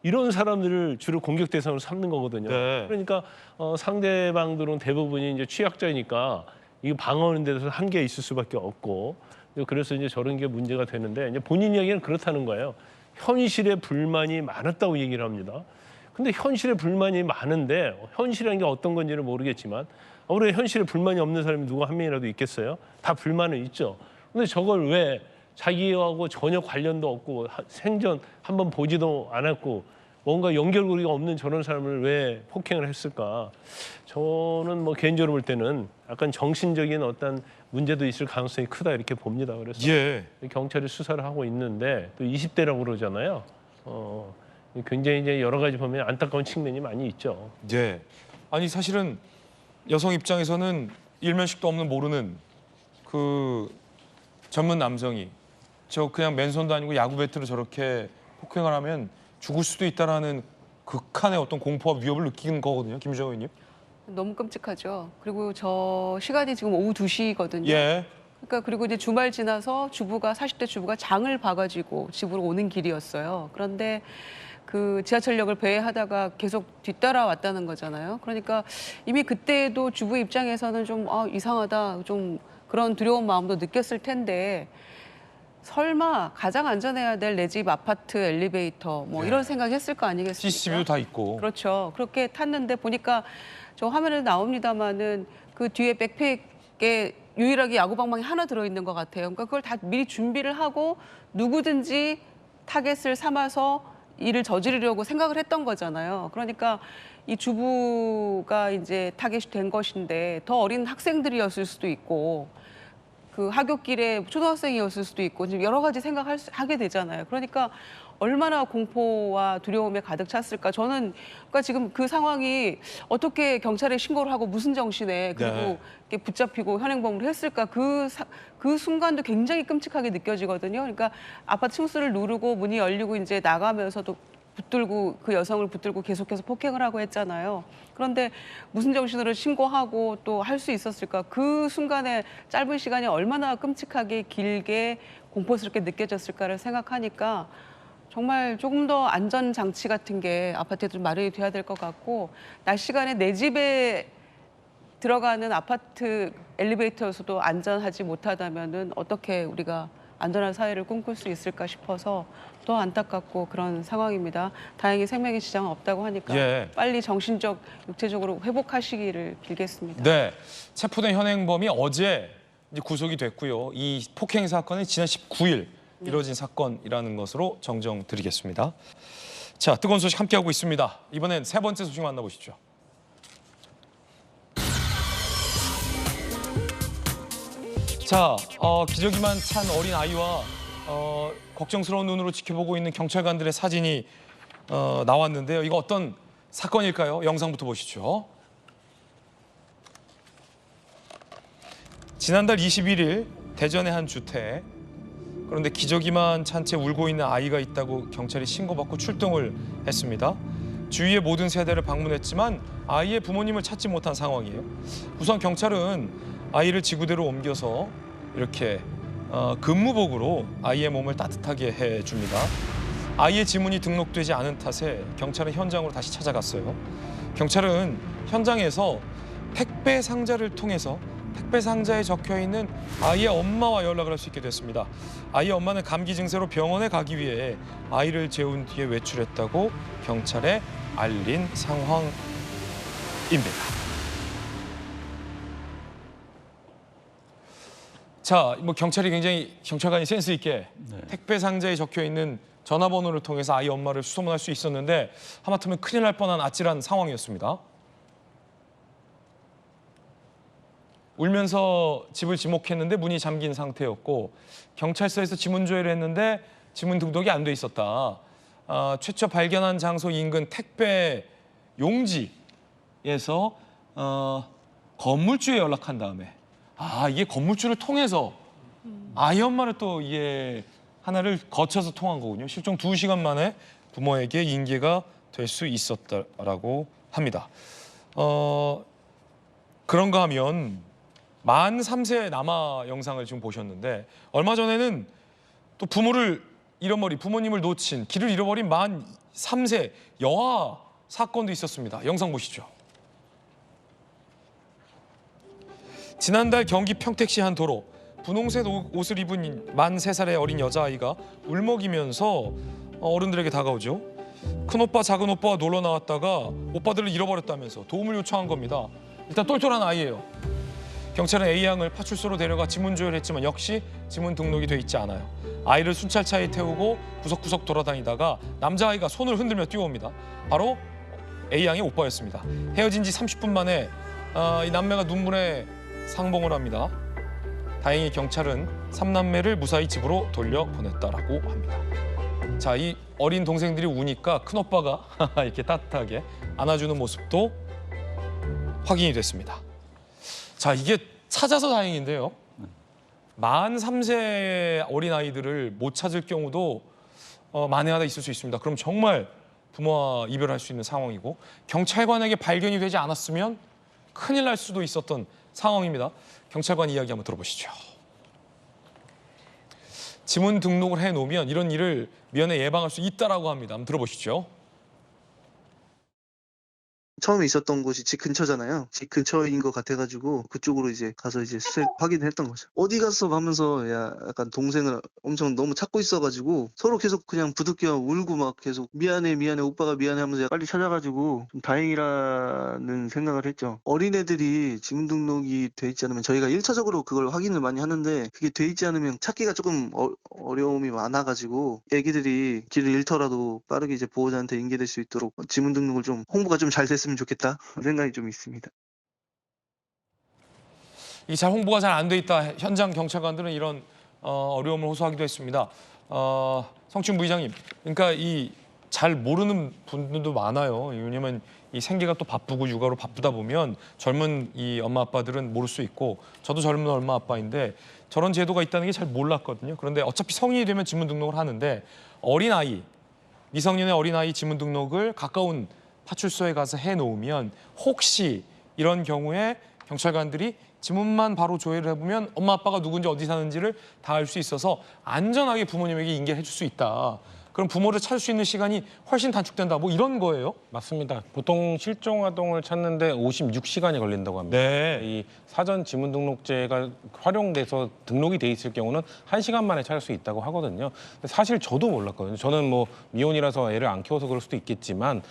이런 사람들을 주로 공격 대상으로 삼는 거거든요. 그러니까 상대방들은 대부분이 이제 취약자이니까 이거 방어하는 데서 한계가 있을 수밖에 없고 그래서 이제 저런 게 문제가 되는데 이제 본인 이야기는 그렇다는 거예요. 현실에 불만이 많았다고 얘기를 합니다. 근데 현실에 불만이 많은데 현실이라는 게 어떤 건지는 모르겠지만 아무래도 현실에 불만이 없는 사람이 누구 한 명이라도 있겠어요? 다 불만은 있죠. 근데 저걸 왜 자기하고 전혀 관련도 없고 생전 한번 보지도 않았고 뭔가 연결고리가 없는 저런 사람을 왜 폭행을 했을까? 저는 뭐 개인적으로 볼 때는 약간 정신적인 어떤 문제도 있을 가능성이 크다 이렇게 봅니다. 그래서 경찰이 수사를 하고 있는데 또 20대라고 그러잖아요. 굉장히 이제 여러 가지 보면 안타까운 측면이 많이 있죠. 아니 사실은 여성 입장에서는 일면식도 없는 모르는 그 젊은 남성이 저 그냥 맨손도 아니고 야구 배트로 저렇게 폭행을 하면 죽을 수도 있다라는 극한의 어떤 공포와 위협을 느끼는 거거든요, 김주정 의원님. 너무 끔찍하죠. 그리고 저 시간이 지금 오후 2시거든요. 그러니까 그리고 이제 주말 지나서 40대 주부가 장을 봐가지고 집으로 오는 길이었어요. 그런데 그 지하철역을 배회하다가 계속 뒤따라왔다는 거잖아요. 그러니까 이미 그때도 주부 입장에서는 좀 이상하다, 좀 그런 두려운 마음도 느꼈을 텐데 설마 가장 안전해야 될 내 집 아파트 엘리베이터 뭐 이런 생각했을 거 아니겠습니까? CCTV도 다 있고. 그렇죠. 그렇게 탔는데 보니까 저 화면에 나옵니다마는 그 뒤에 백팩에 유일하게 야구 방망이 하나 들어있는 것 같아요. 그러니까 그걸 다 미리 준비를 하고 누구든지 타겟을 삼아서 일을 저지르려고 생각을 했던 거잖아요. 그러니까 이 주부가 이제 타겟이 된 것인데 더 어린 학생들이었을 수도 있고 그 하굣길에 초등학생이었을 수도 있고 지금 여러 가지 생각하게 되잖아요. 그러니까 얼마나 공포와 두려움에 가득 찼을까. 저는 그러니까 지금 그 상황이 어떻게 경찰에 신고를 하고 무슨 정신에 그리고 이렇게 붙잡히고 현행범으로 했을까. 그 순간도 굉장히 끔찍하게 느껴지거든요. 그러니까 아파트 층수를 누르고 문이 열리고 이제 나가면서도 붙들고 그 여성을 붙들고 계속해서 폭행을 하고 했잖아요. 그런데 무슨 정신으로 신고하고 또 할 수 있었을까? 그 순간에 짧은 시간이 얼마나 끔찍하게 길게 공포스럽게 느껴졌을까를 생각하니까 정말 조금 더 안전 장치 같은 게 아파트에 좀 마련이 돼야 될 것 같고 낮 시간에 내 집에 들어가는 아파트 엘리베이터에서도 안전하지 못하다면은 어떻게 우리가 안전한 사회를 꿈꿀 수 있을까 싶어서 더 안타깝고 그런 상황입니다. 다행히 생명에 지장은 없다고 하니까 빨리 정신적, 육체적으로 회복하시기를 빌겠습니다. 체포된 현행범이 어제 이제 구속이 됐고요. 이 폭행 사건은 지난 19일 이뤄진 사건이라는 것으로 정정드리겠습니다. 자, 뜨거운 소식 함께하고 있습니다. 이번엔 세 번째 소식 만나보시죠. 자, 기저귀만 찬 어린 아이와 걱정스러운 눈으로 지켜보고 있는 경찰관들의 사진이 나왔는데요. 이거 어떤 사건일까요? 영상부터 보시죠. 지난달 21일 대전의 한 주택. 그런데 기저귀만 찬 채 울고 있는 아이가 있다고 경찰이 신고받고 출동을 했습니다. 주위의 모든 세대를 방문했지만 아이의 부모님을 찾지 못한 상황이에요. 우선 경찰은 아이를 지구대로 옮겨서 이렇게 근무복으로 아이의 몸을 따뜻하게 해줍니다. 아이의 지문이 등록되지 않은 탓에 경찰은 현장으로 다시 찾아갔어요. 경찰은 현장에서 택배 상자를 통해서 택배 상자에 적혀있는 아이의 엄마와 연락을 할 수 있게 됐습니다. 아이의 엄마는 감기 증세로 병원에 가기 위해 아이를 재운 뒤에 외출했다고 경찰에 알린 상황입니다. 자, 뭐 경찰관이 센스 있게 택배 상자에 적혀있는 전화번호를 통해서 아이 엄마를 수소문할 수 있었는데 하마터면 큰일 날 뻔한 아찔한 상황이었습니다. 울면서 집을 지목했는데 문이 잠긴 상태였고 경찰서에서 지문 조회를 했는데 지문 등록이 안 돼 있었다. 최초 발견한 장소 인근 택배 용지에서 건물주에 연락한 다음에 이게 건물주를 통해서 아이 엄마를 또 이게 하나를 거쳐서 통한 거군요. 실종 2시간 만에 부모에게 인계가 될 수 있었다라고 합니다. 그런가 하면 만 3세 남아 영상을 지금 보셨는데 얼마 전에는 또 부모님을 놓친 길을 잃어버린 만 3세 여아 사건도 있었습니다. 영상 보시죠. 지난달 경기 평택시 한 도로 분홍색 옷을 입은 만 3살의 어린 여자아이가 울먹이면서 어른들에게 다가오죠. 큰오빠 작은오빠와 놀러 나왔다가 오빠들을 잃어버렸다면서 도움을 요청한 겁니다. 일단 똘똘한 아이예요. 경찰은 A양을 파출소로 데려가 지문 조회를 했지만 역시 지문 등록이 돼 있지 않아요. 아이를 순찰차에 태우고 구석구석 돌아다니다가 남자아이가 손을 흔들며 뛰어옵니다. 바로 A양의 오빠였습니다. 헤어진 지 30분 만에 이 남매가 눈물에 상봉을 합니다. 다행히 경찰은 3남매를 무사히 집으로 돌려보냈다라고 합니다. 자, 이 어린 동생들이 우니까 큰오빠가 이렇게 따뜻하게 안아주는 모습도 확인이 됐습니다. 자, 이게 찾아서 다행인데요. 만 3세 어린아이들을 못 찾을 경우도 만회하다 있을 수 있습니다. 그럼 정말 부모와 이별할 수 있는 상황이고 경찰관에게 발견이 되지 않았으면 큰일 날 수도 있었던 상황입니다. 경찰관 이야기 한번 들어보시죠. 지문 등록을 해놓으면 이런 일을 미연에 예방할 수 있다라고 합니다. 한번 들어보시죠. 처음에 있었던 곳이 집 근처잖아요. 집 근처인 것 같아가지고 그쪽으로 이제 가서 이제 확인을 했던 거죠. 어디 갔어 하면서 약간 동생을 엄청 너무 찾고 있어가지고 서로 계속 그냥 부득이하 울고 막 계속 미안해 오빠가 미안해 하면서 빨리 찾아가지고 좀 다행이라는 생각을 했죠. 어린애들이 지문 등록이 돼 있지 않으면 저희가 1차적으로 그걸 확인을 많이 하는데 그게 돼 있지 않으면 찾기가 조금 어려움이 많아가지고 애기들이 길을 잃더라도 빠르게 이제 보호자한테 인계될 수 있도록 지문 등록을 좀 홍보가 좀 잘 됐으면 좋겠다 생각이 좀 있습니다. 이 잘 홍보가 잘 안 돼 있다. 현장 경찰관들은 이런 어려움을 호소하기도 했습니다. 성춘 부의장님, 그러니까 이 잘 모르는 분들도 많아요. 왜냐면 이 생계가 또 바쁘고 육아로 바쁘다 보면 젊은 이 엄마 아빠들은 모를 수 있고 저도 젊은 엄마 아빠인데 저런 제도가 있다는 게 잘 몰랐거든요. 그런데 어차피 성인이 되면 지문 등록을 하는데 어린아이, 미성년의 어린아이 지문 등록을 가까운 파출소에 가서 해놓으면 혹시 이런 경우에 경찰관들이 지문만 바로 조회를 해보면 엄마 아빠가 누군지 어디 사는지를 다 알 수 있어서 안전하게 부모님에게 인계를 해줄 수 있다. 그럼 부모를 찾을 수 있는 시간이 훨씬 단축된다. 뭐 이런 거예요? 맞습니다. 보통 실종 아동을 찾는데 56시간이 걸린다고 합니다. 네. 이 사전 지문 등록제가 활용돼서 등록이 돼 있을 경우는 1시간 만에 찾을 수 있다고 하거든요. 근데 사실 저도 몰랐거든요. 저는 뭐 미혼이라서 애를 안 키워서 그럴 수도 있겠지만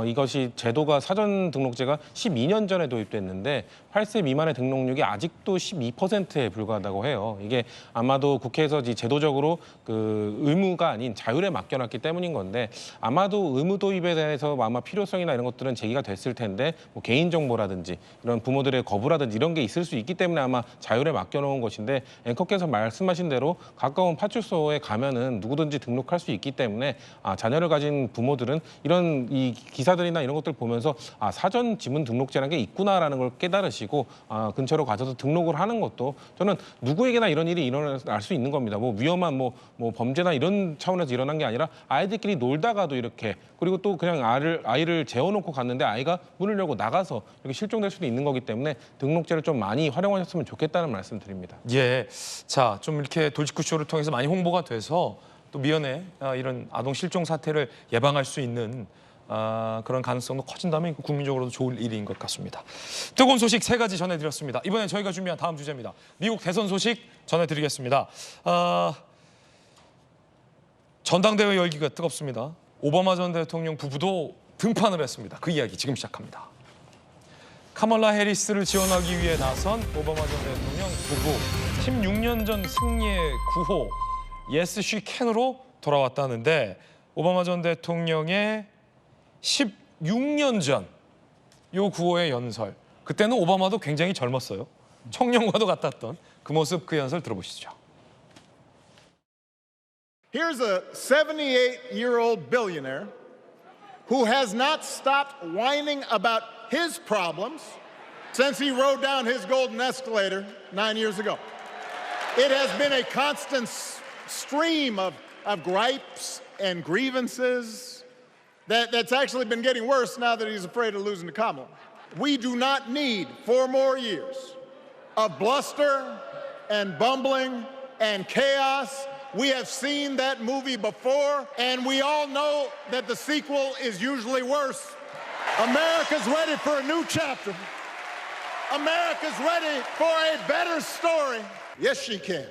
이것이 제도가 사전 등록제가 12년 전에 도입됐는데 8세 미만의 등록률이 아직도 12%에 불과하다고 해요. 이게 아마도 국회에서 제도적으로 그 의무가 아닌 자율에 맡겨 맡겨놨기 때문인 건데 아마도 의무 도입에 대해서 아마 필요성이나 이런 것들은 제기가 됐을 텐데 뭐 개인정보라든지 이런 부모들의 거부라든지 이런 게 있을 수 있기 때문에 아마 자율에 맡겨놓은 것인데 앵커께서 말씀하신 대로 가까운 파출소에 가면은 누구든지 등록할 수 있기 때문에 자녀를 가진 부모들은 이런 이 기사들이나 이런 것들 보면서 사전 지문 등록제라는 게 있구나라는 걸 깨달으시고 근처로 가셔서 등록을 하는 것도 저는 누구에게나 이런 일이 일어날 수 있는 겁니다. 뭐 위험한 뭐 범죄나 이런 차원에서 일어난 게 아니라 아이들끼리 놀다가도 이렇게 그리고 또 그냥 아이를 재워놓고 갔는데 아이가 문을 열고 나가서 이렇게 실종될 수도 있는 거기 때문에 등록제를 좀 많이 활용하셨으면 좋겠다는 말씀드립니다. 예, 자, 좀 이렇게 돌직구쇼를 통해서 많이 홍보가 돼서 또 미연에 이런 아동 실종 사태를 예방할 수 있는 그런 가능성도 커진다면 국민적으로도 좋을 일인 것 같습니다. 뜨거운 소식 3가지 전해드렸습니다. 이번엔 저희가 준비한 다음 주제입니다. 미국 대선 소식 전해드리겠습니다. 전당대회 열기가 뜨겁습니다. 오바마 전 대통령 부부도 등판을 했습니다. 그 이야기 지금 시작합니다. 카멀라 해리스를 지원하기 위해 나선 오바마 전 대통령 부부 16년 전 승리의 구호 Yes, she can으로 돌아왔다는데 오바마 전 대통령의 16년 전 요 구호의 연설. 그때는 오바마도 굉장히 젊었어요. 청년과도 같았던 그 모습, 그 연설 들어보시죠. Here's a 78-year-old billionaire who has not stopped whining about his problems since he rode down his golden escalator 9 years ago. It has been a constant stream of gripes and grievances that's actually been getting worse now that he's afraid of losing to Kamala. We do not need 4 more years of bluster and bumbling and chaos. We have seen that movie before, and we all know that the sequel is usually worse. America's ready for a new chapter. America's ready for a better story. Yes, she can.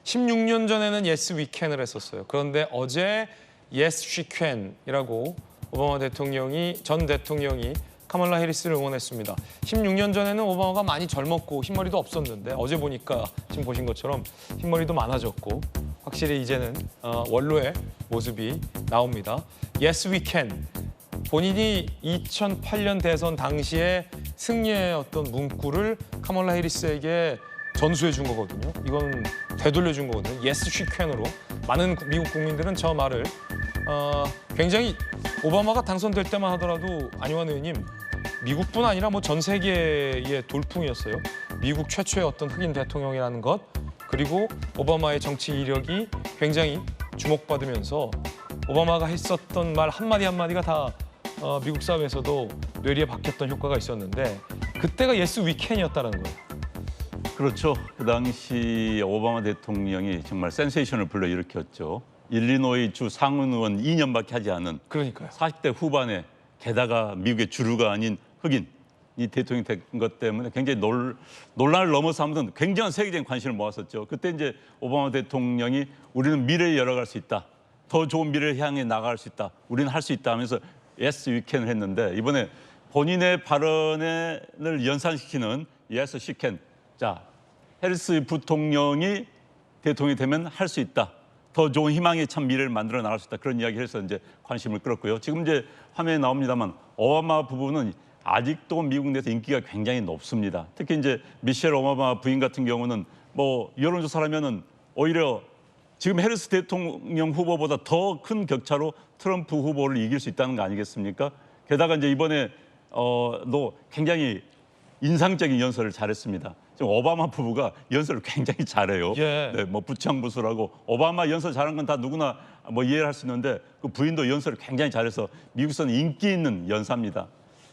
(16년) 전에는 Yes, we can을 했었어요. 그런데 어제 Yes, she can이라고 오바마 전 대통령이 카멀라 해리스를 응원했습니다. 16년 전에는 오바마가 많이 젊었고 흰머리도 없었는데 어제 보니까 지금 보신 것처럼 흰머리도 많아졌고 확실히 이제는 원로의 모습이 나옵니다. Yes, we can. 본인이 2008년 대선 당시에 승리의 어떤 문구를 카멀라 해리스에게 전수해 준 거거든요. 이건 되돌려 준 거거든요. Yes, she can으로. 많은 미국 국민들은 저 말을 굉장히 오바마가 당선될 때만 하더라도 안효한 의원님 미국뿐 아니라 뭐 전 세계의 돌풍이었어요. 미국 최초의 어떤 흑인 대통령이라는 것 그리고 오바마의 정치 이력이 굉장히 주목받으면서 오바마가 했었던 말 한마디 한마디가 다 미국 사회에서도 뇌리에 박혔던 효과가 있었는데 그때가 Yes, we can이었다는 거예요. 그렇죠. 그 당시 오바마 대통령이 정말 센세이션을 불러일으켰죠. 일리노이 주 상원 의원 2년밖에 하지 않은 그러니까요. 40대 후반에 게다가 미국의 주류가 아닌 흑인이 대통령이 된 것 때문에 굉장히 논란을 넘어서 아무튼 굉장한 세계적인 관심을 모았었죠. 그때 이제 오바마 대통령이 우리는 미래에 열어갈 수 있다. 더 좋은 미래를 향해 나갈 수 있다. 우리는 할 수 있다 하면서 Yes, we can을 했는데 이번에 본인의 발언을 연상시키는 Yes, she can. 자, 해리스 부통령이 대통령이 되면 할 수 있다. 더 좋은 희망의 참 미래를 만들어 나갈 수 있다. 그런 이야기를 해서 이제 관심을 끌었고요. 지금 이제 화면에 나옵니다만 오바마 부부는 아직도 미국 내에서 인기가 굉장히 높습니다. 특히 이제 미셸 오바마 부인 같은 경우는 뭐 여론조사라면은 오히려 지금 해리스 대통령 후보보다 더 큰 격차로 트럼프 후보를 이길 수 있다는 거 아니겠습니까? 게다가 이제 이번에 도 굉장히 인상적인 연설을 잘했습니다. 지금 오바마 부부가 연설을 굉장히 잘해요. 예. 네, 뭐 부창부수라고 오바마 연설 잘하는 건 다 누구나 뭐 이해를 할 수 있는데 그 부인도 연설을 굉장히 잘해서 미국에서는 인기 있는 연사입니다.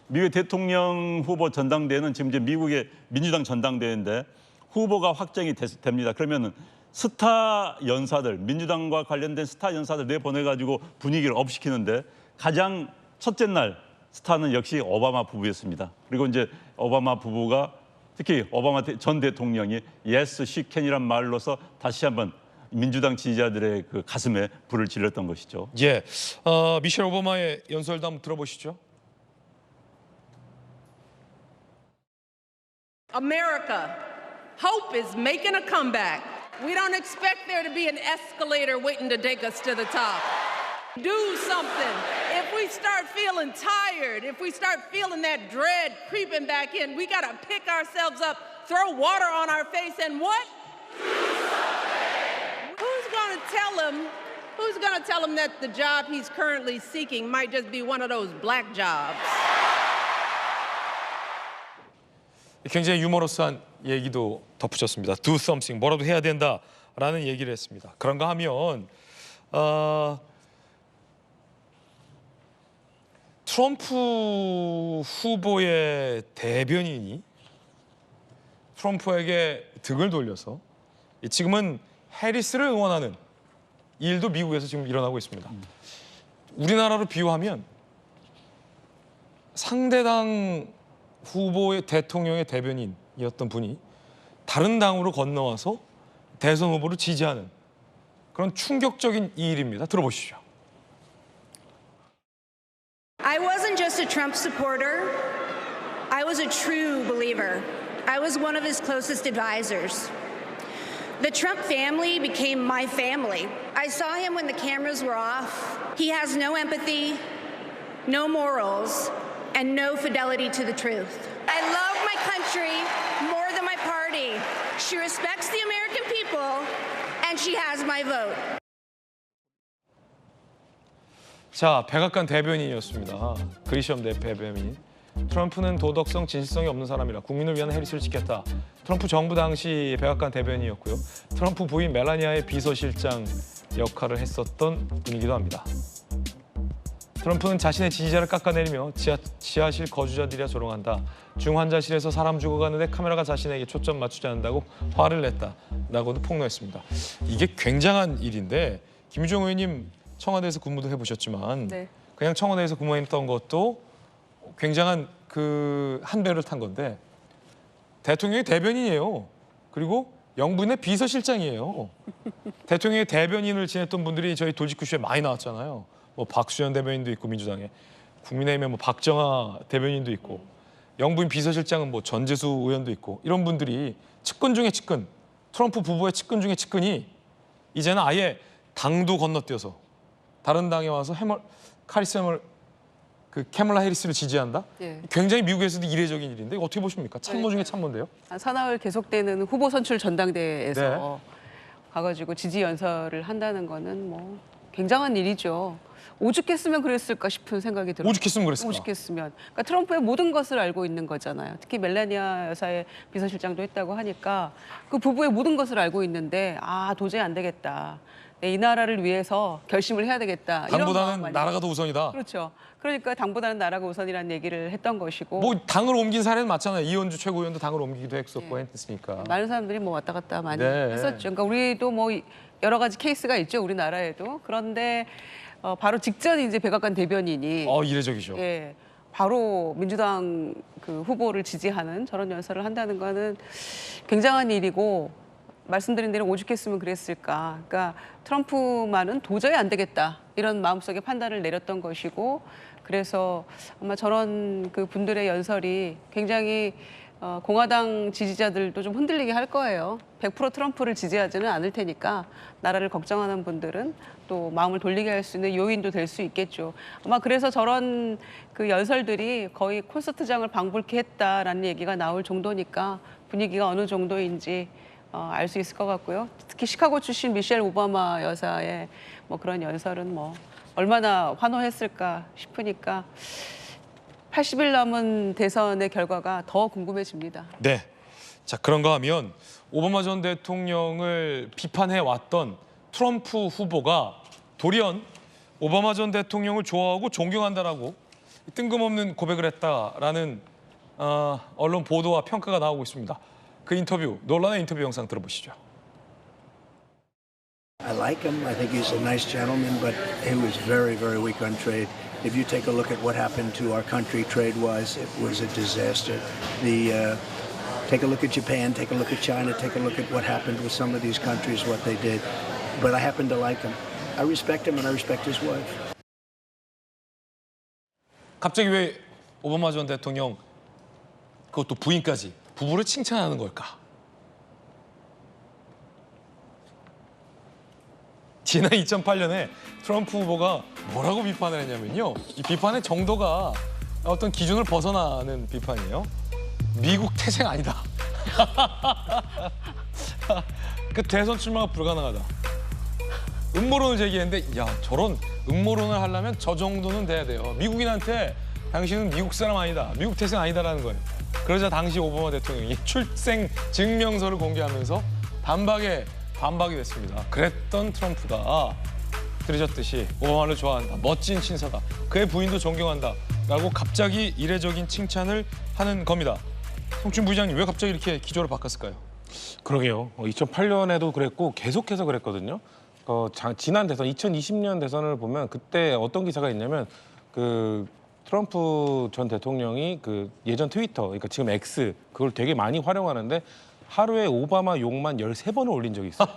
미국의 대통령 후보 전당대회는 지금 이제 미국의 민주당 전당대회인데 후보가 확정이 됩니다. 그러면은 스타 연사들, 민주당과 관련된 스타 연사들 내보내가지고 분위기를 업시키는데 가장 첫째 날 스타는 역시 오바마 부부였습니다. 그리고 이제 오바마 부부가 특히 오바마 전 대통령이 Yes, she can이란 말로서 다시 한번 민주당 지지자들의 그 가슴에 불을 질렀던 것이죠. 예, 미셸 오바마의 연설도 한번 들어보시죠. America Hope is making a comeback. We don't expect there to be an escalator waiting to take us to the top. Do something. If we start feeling tired, if we start feeling that dread creeping back in, we got to pick ourselves up, throw water on our face, and what? Who's going to tell him that the job he's currently seeking might just be one of those black jobs? 굉장히 유머러스한 얘기도 덧붙였습니다. Do something, 뭐라도 해야 된다라는 얘기를 했습니다. 그런가 하면 트럼프 후보의 대변인이 트럼프에게 등을 돌려서 지금은 해리스를 응원하는 일도 미국에서 지금 일어나고 있습니다. 우리나라로 비유하면 상대당 후보의 대통령의 대변인이었던 분이 다른 당으로 건너와서 대선 후보를 지지하는 그런 충격적인 일입니다. 들어보시죠. I wasn't just a Trump supporter. I was a true believer. I was one of his closest advisors. The Trump family became my family. I saw him when the cameras were off. He has no empathy, no morals, and no fidelity to the truth. I love my country more than my party. She respects the American people, and she has my vote. 자, 백악관 대변인이었습니다. 그리시엄 대변인. 트럼프는 도덕성, 진실성이 없는 사람이라 국민을 위한 해리스를 지켰다. 트럼프 정부 당시 백악관 대변인이었고요. 트럼프 부인 멜라니아의 비서실장 역할을 했었던 분이기도 합니다. 트럼프는 자신의 지지자를 깎아내리며 지하실 거주자들이야 조롱한다. 중환자실에서 사람 죽어가는데 카메라가 자신에게 초점 맞추지 않는다고 화를 냈다라고도 폭로했습니다. 이게 굉장한 일인데 김유정 의원님 청와대에서 근무도 해보셨지만 네. 그냥 청와대에서 근무했던 것도 굉장한 그 한 배를 탄 건데 대통령의 대변인이에요. 그리고 영부인의 비서실장이에요. 대통령의 대변인을 지냈던 분들이 저희 돌직구쇼에 많이 나왔잖아요. 뭐 박수현 대변인도 있고 민주당에 국민의힘에 뭐 박정아 대변인도 있고 영부인 비서실장은 뭐 전재수 의원도 있고 이런 분들이 측근 중에 측근, 트럼프 부부의 측근 중에 측근이 이제는 아예 당도 건너뛰어서 다른 당에 와서 캐멀라 해리스를 지지한다? 예. 굉장히 미국에서도 이례적인 일인데 이거 어떻게 보십니까? 참모 중에 참모인데요. 사나흘 계속되는 후보 선출 전당대회에서 네. 가가지고 지지 연설을 한다는 거는 뭐 굉장한 일이죠. 오죽했으면 그랬을까 싶은 생각이 들어요. 오죽했으면 그랬을까? 오죽했으면. 그러니까 트럼프의 모든 것을 알고 있는 거잖아요. 특히 멜라니아 여사의 비서실장도 했다고 하니까 그 부부의 모든 것을 알고 있는데 도저히 안 되겠다. 이 나라를 위해서 결심을 해야 되겠다. 당보다는 나라가 더 우선이다. 그렇죠. 그러니까 당보다는 나라가 우선이라는 얘기를 했던 것이고. 뭐 당을 옮긴 사례는 맞잖아요. 이현주 최고위원도 당을 옮기기도 했었고 했으니까. 많은 사람들이 뭐 왔다 갔다 많이 네. 했었죠. 그러니까 우리도 뭐 여러 가지 케이스가 있죠. 우리나라에도. 그런데 바로 직전 이제 백악관 대변인이 이례적이죠. 예. 바로 민주당 그 후보를 지지하는 저런 연설을 한다는 거는 굉장한 일이고 말씀드린 대로 오죽했으면 그랬을까. 그러니까 트럼프만은 도저히 안 되겠다. 이런 마음속에 판단을 내렸던 것이고 그래서 아마 저런 그 분들의 연설이 굉장히 공화당 지지자들도 좀 흔들리게 할 거예요. 100% 트럼프를 지지하지는 않을 테니까 나라를 걱정하는 분들은 또 마음을 돌리게 할 수 있는 요인도 될 수 있겠죠. 아마 그래서 저런 그 연설들이 거의 콘서트장을 방불케 했다라는 얘기가 나올 정도니까 분위기가 어느 정도인지 알 수 있을 것 같고요. 특히 시카고 출신 미셸 오바마 여사의 뭐 그런 연설은 뭐 얼마나 환호했을까 싶으니까 80일 남은 대선의 결과가 더 궁금해집니다. 네. 자, 그런가 하면 오바마 전 대통령을 비판해 왔던 트럼프 후보가 돌연 오바마 전 대통령을 좋아하고 존경한다라고 뜬금없는 고백을 했다라는 언론 보도와 평가가 나오고 있습니다. 그 인터뷰, 논란의 인터뷰 영상 들어보시죠. I like him. I think he's a nice gentleman, but he was very, very weak on trade. If you take a look at what happened to our country trade-wise, it was a disaster. Take a look at Japan, take a look at China, take a look at what happened with some of these countries, what they did. But I happen to like him. I respect him and I respect his wife. 갑자기 왜 오바마 전 대통령 그것도 부인까지 부부를 칭찬하는 걸까? 지난 2008년에 트럼프 후보가 뭐라고 비판을 했냐면요. 이 비판의 정도가 어떤 기준을 벗어나는 비판이에요. 미국 태생 아니다. 그 대선 출마가 불가능하다. 음모론을 제기했는데 야 저런 음모론을 하려면 저 정도는 돼야 돼요. 미국인한테 당신은 미국 사람 아니다. 미국 태생 아니다라는 거예요. 그러자 당시 오바마 대통령이 출생 증명서를 공개하면서 단박에 반박이 됐습니다. 그랬던 트럼프가 들으셨듯이 오바마를 좋아한다. 멋진 신사다. 그의 부인도 존경한다. 라고 갑자기 이례적인 칭찬을 하는 겁니다. 송춘 부의장님 왜 갑자기 이렇게 기조를 바꿨을까요? 그러게요. 2008년에도 그랬고 계속해서 그랬거든요. 지난 대선 2020년 대선을 보면 그때 어떤 기사가 있냐면 그 트럼프 전 대통령이 그 예전 트위터, 그러니까 지금 X 그걸 되게 많이 활용하는데 하루에 오바마 욕만 13번을 올린 적이 있어요.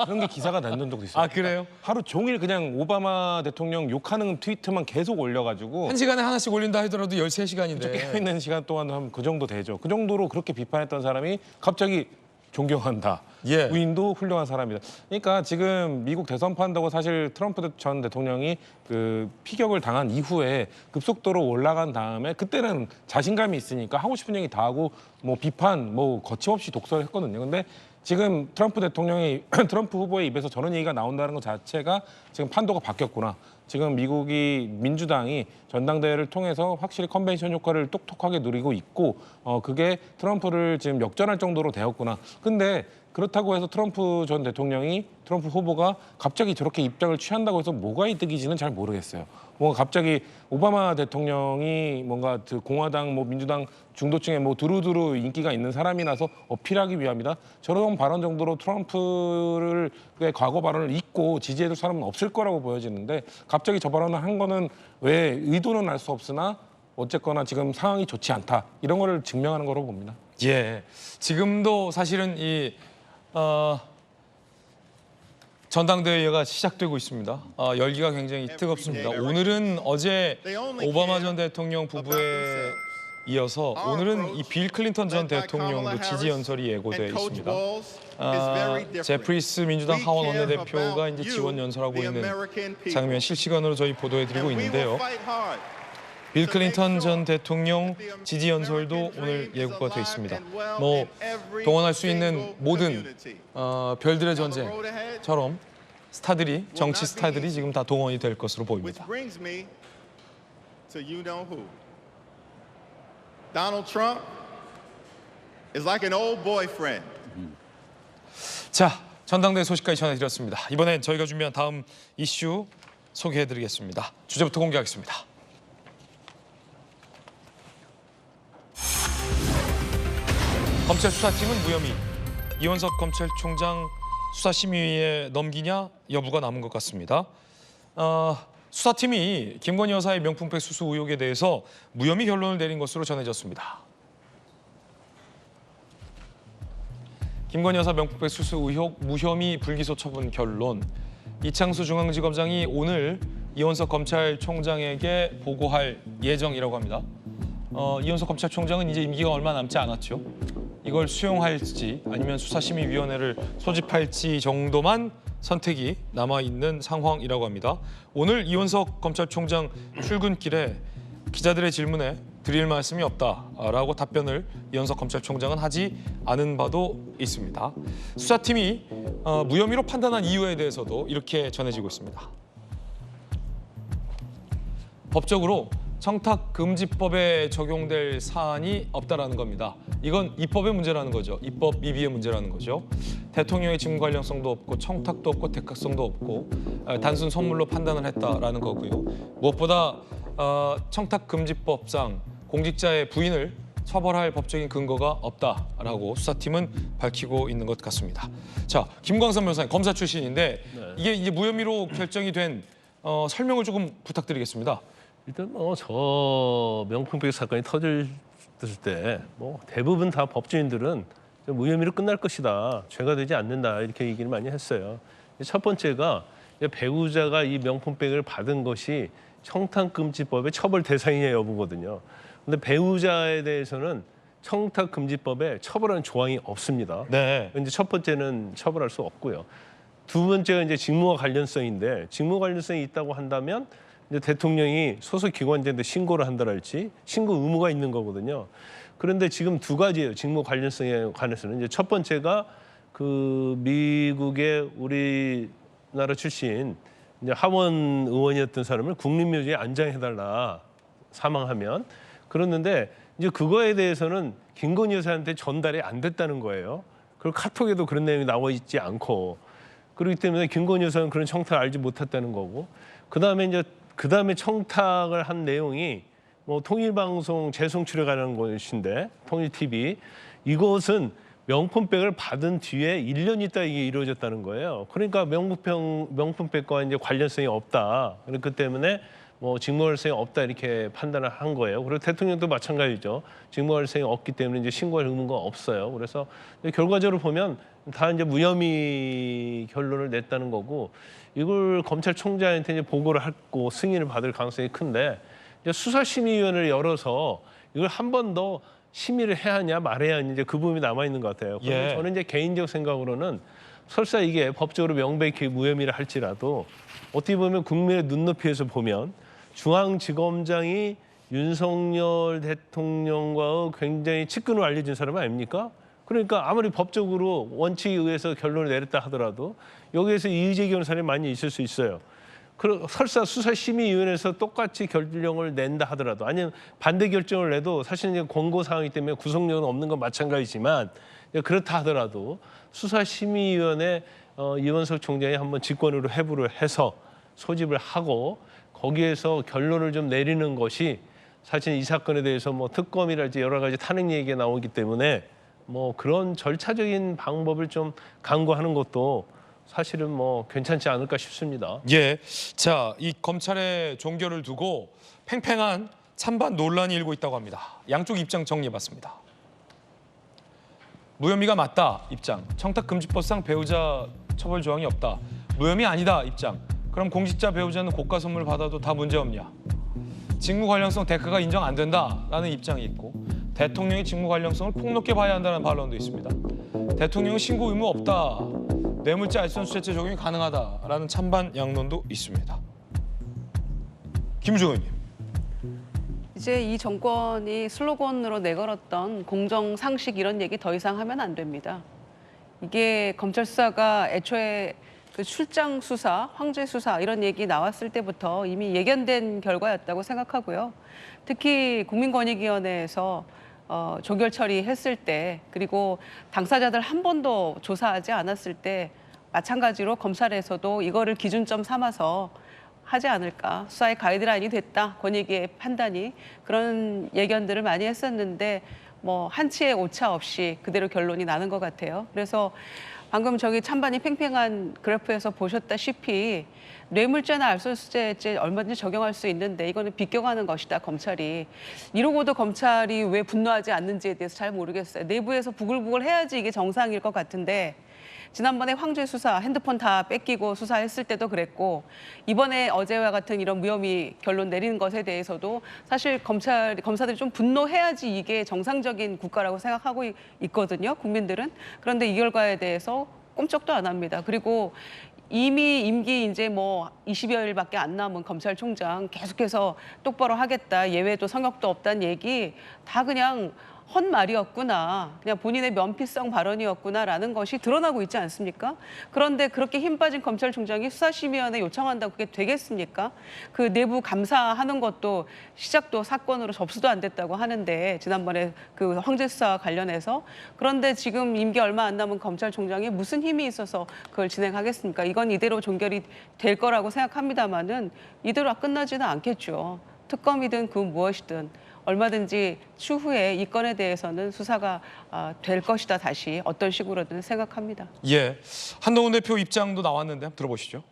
그런 게 기사가 난 적도 있어요. 아 그래요? 하루 종일 그냥 오바마 대통령 욕하는 트위트만 계속 올려가지고 한 시간에 하나씩 올린다 하더라도 13시간인데 깨어있는 시간 동안 하면 그 정도 되죠. 그 정도로 그렇게 비판했던 사람이 갑자기 존경한다. 예. 부인도 훌륭한 사람이다. 그러니까 지금 미국 대선판 한다고 사실 트럼프 전 대통령이 그 피격을 당한 이후에 급속도로 올라간 다음에 그때는 자신감이 있으니까 하고 싶은 얘기 다 하고 뭐 비판 뭐 거침없이 독서를 했거든요. 근데 지금 트럼프 대통령이 트럼프 후보의 입에서 저런 얘기가 나온다는 것 자체가 지금 판도가 바뀌었구나. 지금 미국이 민주당이 전당대회를 통해서 확실히 컨벤션 효과를 똑똑하게 누리고 있고 그게 트럼프를 지금 역전할 정도로 되었구나. 근데 그렇다고 해서 트럼프 전 대통령이 트럼프 후보가 갑자기 저렇게 입장을 취한다고 해서 뭐가 이득이지는 잘 모르겠어요. 뭔가 갑자기 오바마 대통령이 뭔가 그 공화당 뭐 민주당 중도층에 뭐 두루두루 인기가 있는 사람이라서 어필하기 위함이다. 저런 발언 정도로 트럼프를 과거 발언을 잊고 지지해줄 사람은 없을 거라고 보여지는데 갑자기 저 발언을 한 거는 왜 의도는 알 수 없으나 어쨌거나 지금 상황이 좋지 않다. 이런 거를 증명하는 거로 봅니다. 예, 지금도 사실은 이 전당대회가 시작되고 있습니다. 열기가 굉장히 뜨겁습니다. 오늘은 어제 오바마 전 대통령 부부에 이어서 오늘은 이 빌 클린턴 전 대통령도 지지 연설이 예고돼 있습니다. 제프리스 민주당 하원 원내대표가 이제 지원 연설하고 있는 장면 실시간으로 저희 보도해드리고 있는데요. 빌 클린턴 전 대통령 지지 연설도 오늘 예고가 돼 있습니다. 뭐 동원할 수 있는 모든 별들의 전쟁처럼 스타들이 정치 스타들이 지금 다 동원이 될 것으로 보입니다. Donald Trump is like an old boyfriend. 자, 전당대회 소식까지 전해드렸습니다. 이번엔 저희가 준비한 다음 이슈 소개해드리겠습니다. 주제부터 공개하겠습니다. 검찰 수사팀은 무혐의. 이원석 검찰총장 수사심의위에 넘기냐 여부가 남은 것 같습니다. 수사팀이 김건희 여사의 명품백 수수 의혹에 대해서 무혐의 결론을 내린 것으로 전해졌습니다. 김건희 여사 명품백 수수 의혹 무혐의 불기소 처분 결론. 이창수 중앙지검장이 오늘 이원석 검찰총장에게 보고할 예정이라고 합니다. 이원석 검찰총장은 이제 임기가 얼마 남지 않았죠. 이걸 수용할지 아니면 수사심의위원회를 소집할지 정도만 선택이 남아있는 상황이라고 합니다. 오늘 이원석 검찰총장 출근길에 기자들의 질문에 드릴 말씀이 없다라고 답변을 이원석 검찰총장은 하지 않은 바도 있습니다. 수사팀이 무혐의로 판단한 이유에 대해서도 이렇게 전해지고 있습니다. 법적으로 청탁금지법에 적용될 사안이 없다라는 겁니다. 이건 입법의 문제라는 거죠. 입법 미비의 문제라는 거죠. 대통령의 직무 관련성도 없고 청탁도 없고 대가성도 없고 단순 선물로 판단을 했다라는 거고요. 무엇보다 청탁금지법상 공직자의 부인을 처벌할 법적인 근거가 없다라고 수사팀은 밝히고 있는 것 같습니다. 자, 김광선 변호사님 검사 출신인데 이게 이제 무혐의로 결정이 된 설명을 조금 부탁드리겠습니다. 일단 저 명품백 사건이 터질 때 대부분 다 법조인들은 무혐의로 끝날 것이다, 죄가 되지 않는다 이렇게 얘기를 많이 했어요. 첫 번째가 배우자가 이 명품백을 받은 것이 청탁금지법의 처벌 대상이냐 여부거든요. 근데 배우자에 대해서는 청탁금지법에 처벌하는 조항이 없습니다. 네. 이제 첫 번째는 처벌할 수 없고요. 두 번째가 이제 직무와 관련성인데 직무 관련성이 있다고 한다면 이제 대통령이 소속 기관장한테 신고를 한다랄지 신고 의무가 있는 거거든요. 그런데 지금 두 가지예요. 직무 관련성에 관해서는 이제 첫 번째가 그 미국의 우리나라 출신 이제 하원 의원이었던 사람을 국립묘지에 안장해달라 사망하면 그랬는데 이제 그거에 대해서는 김건희 여사한테 전달이 안 됐다는 거예요. 그리고 카톡에도 그런 내용이 나와 있지 않고 그렇기 때문에 김건희 여사는 그런 청탁을 알지 못했다는 거고 그다음에 청탁을 한 내용이 뭐 통일방송 재송출에 관한 것인데 통일TV 이것은 명품백을 받은 뒤에 1년 있다 이게 이루어졌다는 거예요. 그러니까 명품백과 이제 관련성이 없다. 그렇기 때문에 뭐 직무관련성이 없다 이렇게 판단을 한 거예요. 그리고 대통령도 마찬가지죠. 직무관련성이 없기 때문에 이제 신고할 의무가 없어요. 그래서 결과적으로 보면 다 이제 무혐의 결론을 냈다는 거고 이걸 검찰총장한테 이제 보고를 하고 승인을 받을 가능성이 큰데 이제 수사심의위원회를 열어서 이걸 한 번 더 심의를 해야 하냐 말해야 하냐 이제 그 부분이 남아 있는 것 같아요. 그런데 저는 이제 개인적 생각으로는 설사 이게 법적으로 명백히 무혐의를 할지라도 어떻게 보면 국민의 눈높이에서 보면 중앙지검장이 윤석열 대통령과의 굉장히 측근으로 알려진 사람 아닙니까? 그러니까 아무리 법적으로 원칙에 의해서 결론을 내렸다 하더라도 여기에서 이의제기하는 사람이 많이 있을 수 있어요. 설사 수사심의위원회에서 똑같이 결정을 낸다 하더라도 아니면 반대 결정을 내도 사실은 이제 권고 사항이기 때문에 구속력은 없는 건 마찬가지지만 그렇다 하더라도 수사심의위원회 이원석 총장이 한번 직권으로 회부를 해서 소집을 하고 거기에서 결론을 좀 내리는 것이 사실 이 사건에 대해서 뭐 특검이랄지 여러 가지 탄핵 얘기가 나오기 때문에 뭐 그런 절차적인 방법을 좀 강구하는 것도 사실은 뭐 괜찮지 않을까 싶습니다. 예, 자, 이 검찰의 종결을 두고 팽팽한 찬반 논란이 일고 있다고 합니다. 양쪽 입장 정리해봤습니다. 무혐의가 맞다 입장, 청탁금지법상 배우자 처벌 조항이 없다. 무혐의 아니다 입장, 그럼 공직자 배우자는 고가 선물 받아도 다 문제없냐. 직무 관련성 대가가 인정 안 된다라는 입장이 있고 대통령이 직무 관련성을 폭넓게 봐야 한다는 반론도 있습니다. 대통령은 신고 의무 없다. 뇌물죄 알선수재죄 적용이 가능하다라는 찬반 양론도 있습니다. 김주호 의원님. 이제 이 정권이 슬로건으로 내걸었던 공정, 상식 이런 얘기 더 이상 하면 안 됩니다. 이게 검찰 수사가 애초에 그 출장 수사, 황제 수사 이런 얘기 나왔을 때부터 이미 예견된 결과였다고 생각하고요. 특히 국민권익위원회에서 조결 처리했을 때 그리고 당사자들 한 번도 조사하지 않았을 때 마찬가지로 검찰에서도 이거를 기준점 삼아서 하지 않을까. 수사의 가이드라인이 됐다. 권익위의 판단이. 그런 예견들을 많이 했었는데 뭐 한치의 오차 없이 그대로 결론이 나는 것 같아요. 그래서 방금 저기 찬반이 팽팽한 그래프에서 보셨다시피 뇌물죄나 알선수재죄 얼마든지 적용할 수 있는데 이거는 비껴가는 것이다, 검찰이. 이러고도 검찰이 왜 분노하지 않는지에 대해서 잘 모르겠어요. 내부에서 부글부글 해야지 이게 정상일 것 같은데 지난번에 황제 수사, 핸드폰 다 뺏기고 수사했을 때도 그랬고 이번에 어제와 같은 이런 무혐의 결론 내리는 것에 대해서도 사실 검사들이 좀 분노해야지 이게 정상적인 국가라고 생각하고 있거든요, 국민들은. 그런데 이 결과에 대해서 꼼짝도 안 합니다. 그리고 이미 임기 이제 뭐 20여일밖에 안 남은 검찰총장 계속해서 똑바로 하겠다, 예외도 성역도 없다는 얘기 다 그냥 헛말이었구나, 그냥 본인의 면피성 발언이었구나라는 것이 드러나고 있지 않습니까? 그런데 그렇게 힘 빠진 검찰총장이 수사심의위원회 요청한다고 그게 되겠습니까? 그 내부 감사하는 것도 시작도 사건으로 접수도 안 됐다고 하는데 지난번에 그 황제 수사 관련해서. 그런데 지금 임기 얼마 안 남은 검찰총장이 무슨 힘이 있어서 그걸 진행하겠습니까? 이건 이대로 종결이 될 거라고 생각합니다마는 이대로 끝나지는 않겠죠. 특검이든 그 무엇이든 얼마든지 추후에 이 건에 대해서는 수사가 될 것이다, 다시 어떤 식으로든 생각합니다. 예, 한동훈 대표 입장도 나왔는데 한번 들어보시죠.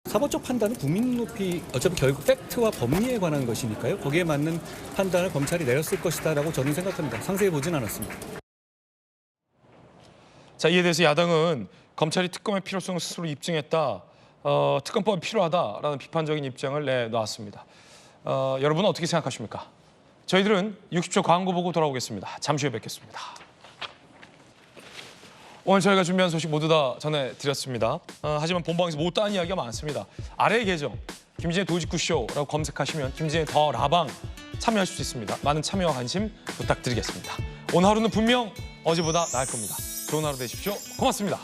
사법적 판단은 국민 눈높이 어차피 결국 팩트와 법리에 관한 것이니까요. 거기에 맞는 판단을 검찰이 내렸을 것이다라고 저는 생각합니다. 상세히 보진 않았습니다. 자, 이에 대해서 야당은 검찰이 특검의 필요성을 스스로 입증했다. 특검법이 필요하다라는 비판적인 입장을 내놓았습니다. 여러분은 어떻게 생각하십니까? 저희들은 60초 광고 보고 돌아오겠습니다. 잠시 후에 뵙겠습니다. 오늘 저희가 준비한 소식 모두 다 전해드렸습니다. 하지만 본방에서 못다한 이야기가 많습니다. 아래 계정 김진의 도직구쇼라고 검색하시면 김진의 더 라방 참여할 수 있습니다. 많은 참여와 관심 부탁드리겠습니다. 오늘 하루는 분명 어제보다 나을 겁니다. 좋은 하루 되십시오. 고맙습니다.